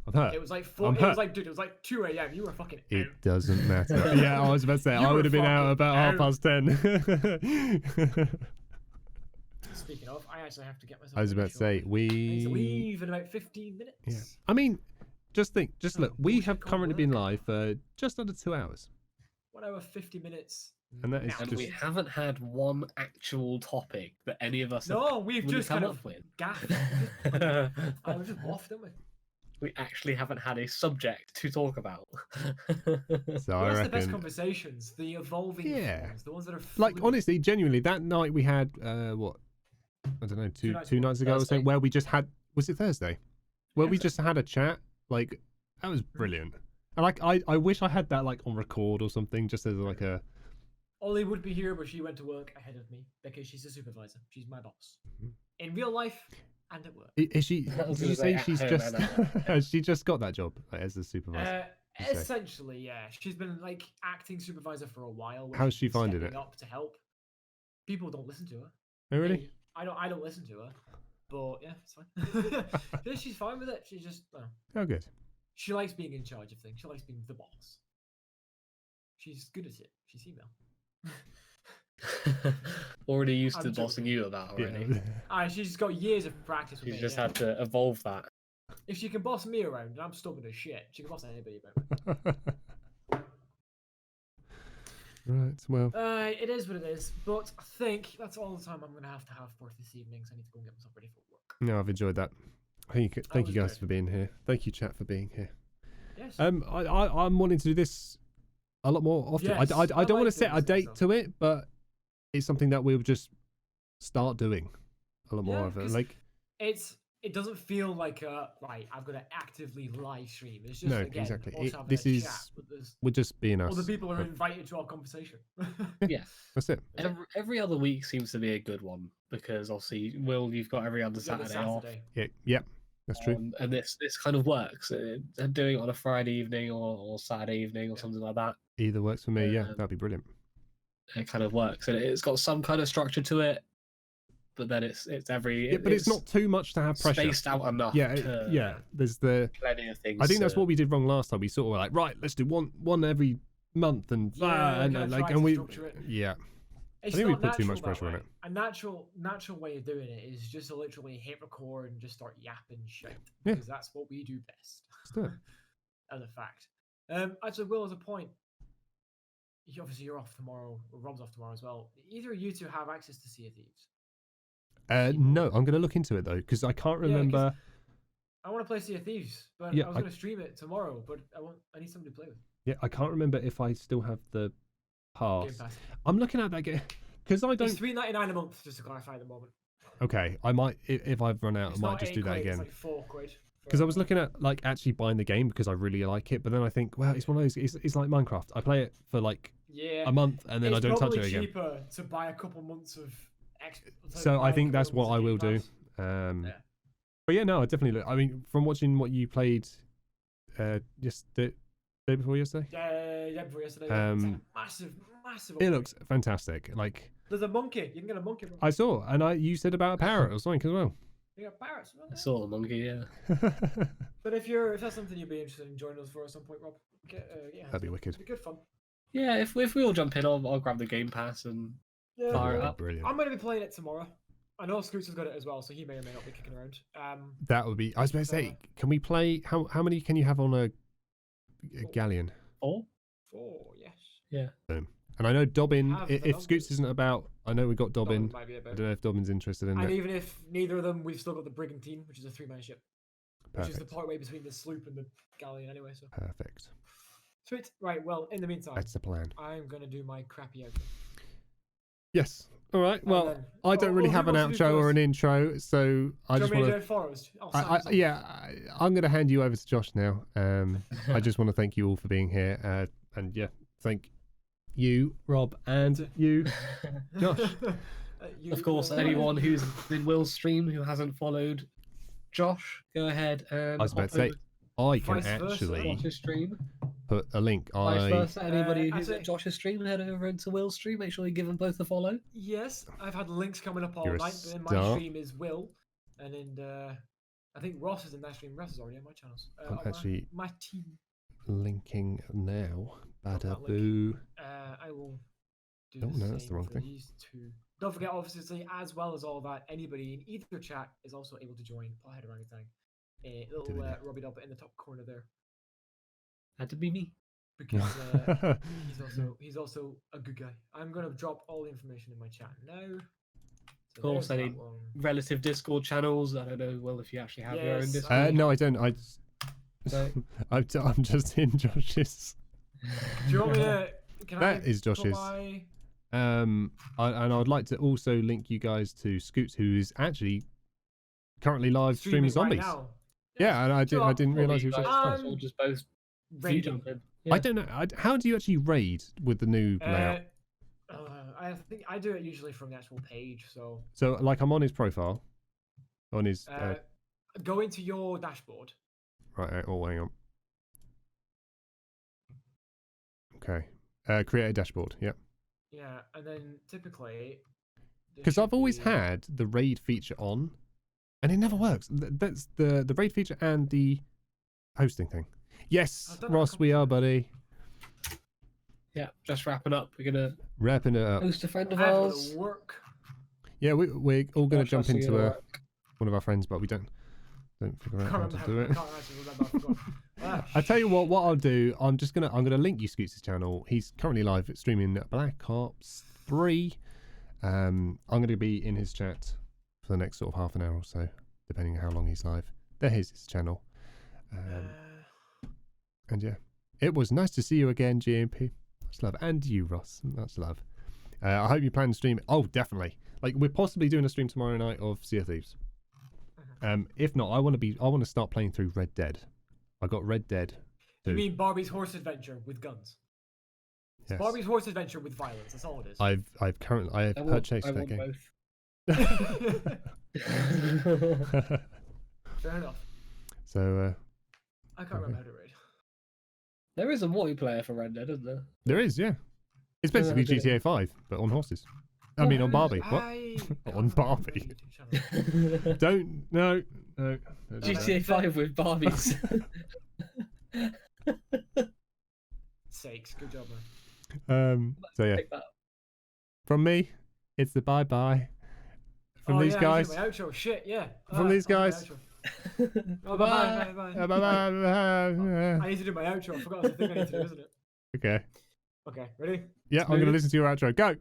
I'm hurt. It was like I'm hurt. it was like 2 a.m. You were fucking It out. doesn't matter. Yeah, I was about to say, You I were would have been out fucking about out. 10:30. Speaking of, I actually have to get myself. I was about to say, I need to leave in about 15 minutes. Yeah. I mean, just look, we bullshit have can't currently been work. live for just under 2 hours. 1 hour 50 minutes. And that is now. And just... we haven't had one actual topic that any of us No, have we've really just come kind up of with. gaffed. I was just off, didn't we? We actually haven't had a subject to talk about. So Well, I that's the best reckon... conversations, the evolving Yeah. ones, the ones that are Like, fluid. honestly, genuinely, that night we had, what? I don't know, two nights ago or Thursday. something, where we just had... Was it Thursday? Where we Thursday. just had a chat. Like, that was brilliant. And like, I wish I had that like on record or something, just as like a... Ollie would be here, but she went to work ahead of me because she's a supervisor. She's my boss. In real life and at work. Is she... I was Did you gonna say say at she's home just... and at Has she just got that job like, as a supervisor? you say? Essentially, yeah. She's been like acting supervisor for a while. where How's she's she been finding stepping it? up to help. People don't listen to her. Oh, really? Me, I don't listen to her. But yeah, it's fine. Yeah, she's fine with it. She's just Oh, good. she likes being in charge of things. She likes being the boss. She's good at it. She's female. Already used I'm to joking. bossing you about already. She's got years of practice with You me. just yeah. had to evolve that. If she can boss me around, and I'm stubborn as shit, she can boss anybody about. Right, well, It is what it is, but I think that's all the time I'm going to have for this evening, so I need to go and get myself ready for work. no, I've enjoyed that. Thank you was guys great. for being here. Thank you, chat, for being here. Yes. I'm wanting to do this a lot more often. Yes, I don't want like to set doing a this date stuff. to it, but it's something that we'll just start doing a lot more Yeah, of it. 'cause Like, it doesn't feel like right, I've got to actively live stream. It's just No, again, exactly. us having This a is chat, but there's we're just being us. other people are But invited to our conversation. Yeah. That's it. Every other week seems to be a good one because obviously, Will, you've got every other The other Saturday off. Yeah, that's true. And this kind of works. Doing it on a Friday evening or Saturday evening or something like that, Either works for me. Yeah, um, that'd be brilliant. it kind of works. And it's got some kind of structure to it, but then it's every... Yeah, but it's not too much to have pressure. spaced out enough. Yeah, to yeah. There's the. plenty of things. I think that's to- what we did wrong last time. We sort of were like, right, let's do one every month, and we. Yeah. It's think we not put too natural much that pressure on way. it. A natural way of doing it is just to literally hit record and just start yapping shit. Yeah. Because that's what we do best. Let's do it. As a fact. Actually, Will, as a point, obviously you're off tomorrow, or Rob's off tomorrow as well. Either of you two have access to Sea of Thieves. No, I'm going to look into it though, because I can't Yeah, 'cause remember. I want to play Sea of Thieves, but Yeah, I was I- going to stream it tomorrow, but I need somebody to play with. Yeah, I can't remember if I still have the Game pass. Pass. I'm looking at that game because I It's don't. $3.99 a month, just to clarify at the moment. Okay, I might if I've run out, It's I might not just £8, do that It's again. like £4. Because I was looking at like actually buying the game because I really like it, but then I think, well, it's one of those. It's like Minecraft. I play it for like Yeah. a month and then I It's don't touch probably it again. cheaper to buy a couple months of extra. So I think that's what I will do. Yeah. But yeah, no, I definitely. I mean, from watching what you played, just the day before yesterday, Yeah, before yesterday. It's like a massive. it upgrade. looks fantastic. Like There's a monkey. You can get a monkey. Bro. I saw, and you said about a parrot or something as well. You got parrots. I saw the monkey, yeah. But if that's something you'd be interested in joining us for at some point, Rob, yeah, That'd be wicked. It'd be good fun. Yeah, if we all jump in, I'll grab the Game Pass and Yeah, fire it Brilliant, up. brilliant. I'm going to be playing it tomorrow. I know Scooter's got it as well, so he may or may not be kicking around. That would be. I was about to say, can we play? How many can you have on a galleon? 4? 4, yes. Yeah. And I know Dobbin. Have the If numbers. Scoots isn't about, I know we got Dobbin. Might be a I bit. don't know if Dobbin's interested in And it. even if neither of them, we've still got the Brigantine, which is a 3-man ship, which is the Perfect. part way between the sloop and the galleon anyway. So Perfect. sweet. Right. Well, in the meantime, That's the plan. I'm gonna do my crappy outro. Yes. All right. Well, then- I don't really who have an wants to do outro or first? an intro, so I Do just you want me want to do to. it first? Oh, Sam's I'm going to hand you over to Josh now. I just want to thank you all for being here, and yeah, thank you, Rob, and you, Josh. Of course, anyone who's in Will's stream who hasn't followed Josh, go ahead and I was about hop to say, over I can Vice versa. actually Josh's stream. put a link. Vice versa, anybody who's actually- at Josh's stream, head over into Will's stream. Make sure you give them both a follow. Yes, I've had links coming up all You're a night, but in my star. stream is Will, and then I think Ross is in that stream. Ross is already on my channels. I'm on actually my team. linking now. Got that Bada link. boo. I will do Oh, the no, that's the same wrong for thing. these two. Don't forget, obviously, as well as all that, anybody in either chat is also able to join PotheadOrangutang. A little Doing it. Robbie Dobb in the top corner there, Had to be me. because he's also a good guy. I'm gonna drop all the information in my chat now. So Of course, there's any that one. relative Discord channels. I don't know, Will, if you actually have your own Yes, Discord. No, I don't. No. I'm just in Josh's. Do you want me to? Can That I is put Josh's. my- And I'd like to also link you guys to Scoots, who is actually currently live streaming right zombies. now. Yeah, and I Sure. didn't Well, realise he you was. guys actually might as streaming. well just both Raiding. you jump in. I don't know. How do you actually raid with the new layout? I think I do it usually from the actual page. So So, like, I'm on his profile, on his go into your dashboard. right. Oh, hang on. Okay. Create a dashboard. Yep. Yeah, and then typically. there Because should I've always be- had the raid feature on, and it never works. That's the raid feature and the hosting thing. Yes, I've done that a Ross, couple we are, times. buddy. Yeah, just wrapping up. We're gonna Wrapping it up. host a friend of I have to ours. work. Yeah, we're all going to Josh jump has to into go to work. one of our friends, but we don't figure out how Can't to remember. do I it. can't actually remember. I forgot. I tell you what I'll do. I'm gonna link you Scoots' channel. He's currently live streaming Black Ops 3. I'm gonna be in his chat for the next sort of half an hour or so, depending on how long he's live. There's his channel. And yeah, it was nice to see you again, GMP. Much love, and you, Ross. Much love. I hope you plan to stream. Oh, definitely. Like, we're possibly doing a stream tomorrow night of Sea of Thieves. If not, I want to start playing through Red Dead. I got Red Dead. You 2. mean Barbie's Horse Adventure with guns? It's Yes. Barbie's Horse Adventure with violence. That's all it is. I have purchased I that want game. both. Fair enough. So I can't remember how to read. There is a multiplayer for Red Dead, isn't there? there is, yeah. It's Yeah, basically I did. GTA 5, but on horses. I mean, on Barbie. What? I On can't Barbie. remember. Don't no. Don't do that. GTA 5 with Barbies. Sakes, good job, man. So yeah, Pick that up. from me, it's the bye bye. From these yeah, guys. I did my outro. Shit, yeah. From these I'll do my guys. outro. Oh, bye, bye, bye, bye. Bye. I need to do my outro. I forgot that's the thing I need to do, isn't it? Okay. Okay, ready? Yeah, I'm gonna Smooth. listen to your outro. Go.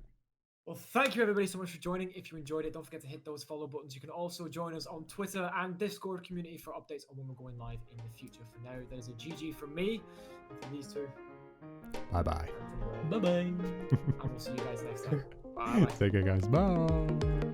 Well, thank you everybody so much for joining. If you enjoyed it, don't forget to hit those follow buttons. You can also join us on Twitter and Discord community for updates on when we're going live in the future. For now, that is a GG from me and from these two. Bye-bye. Bye bye. And we'll see you guys next time. Bye. Take care, guys. Bye.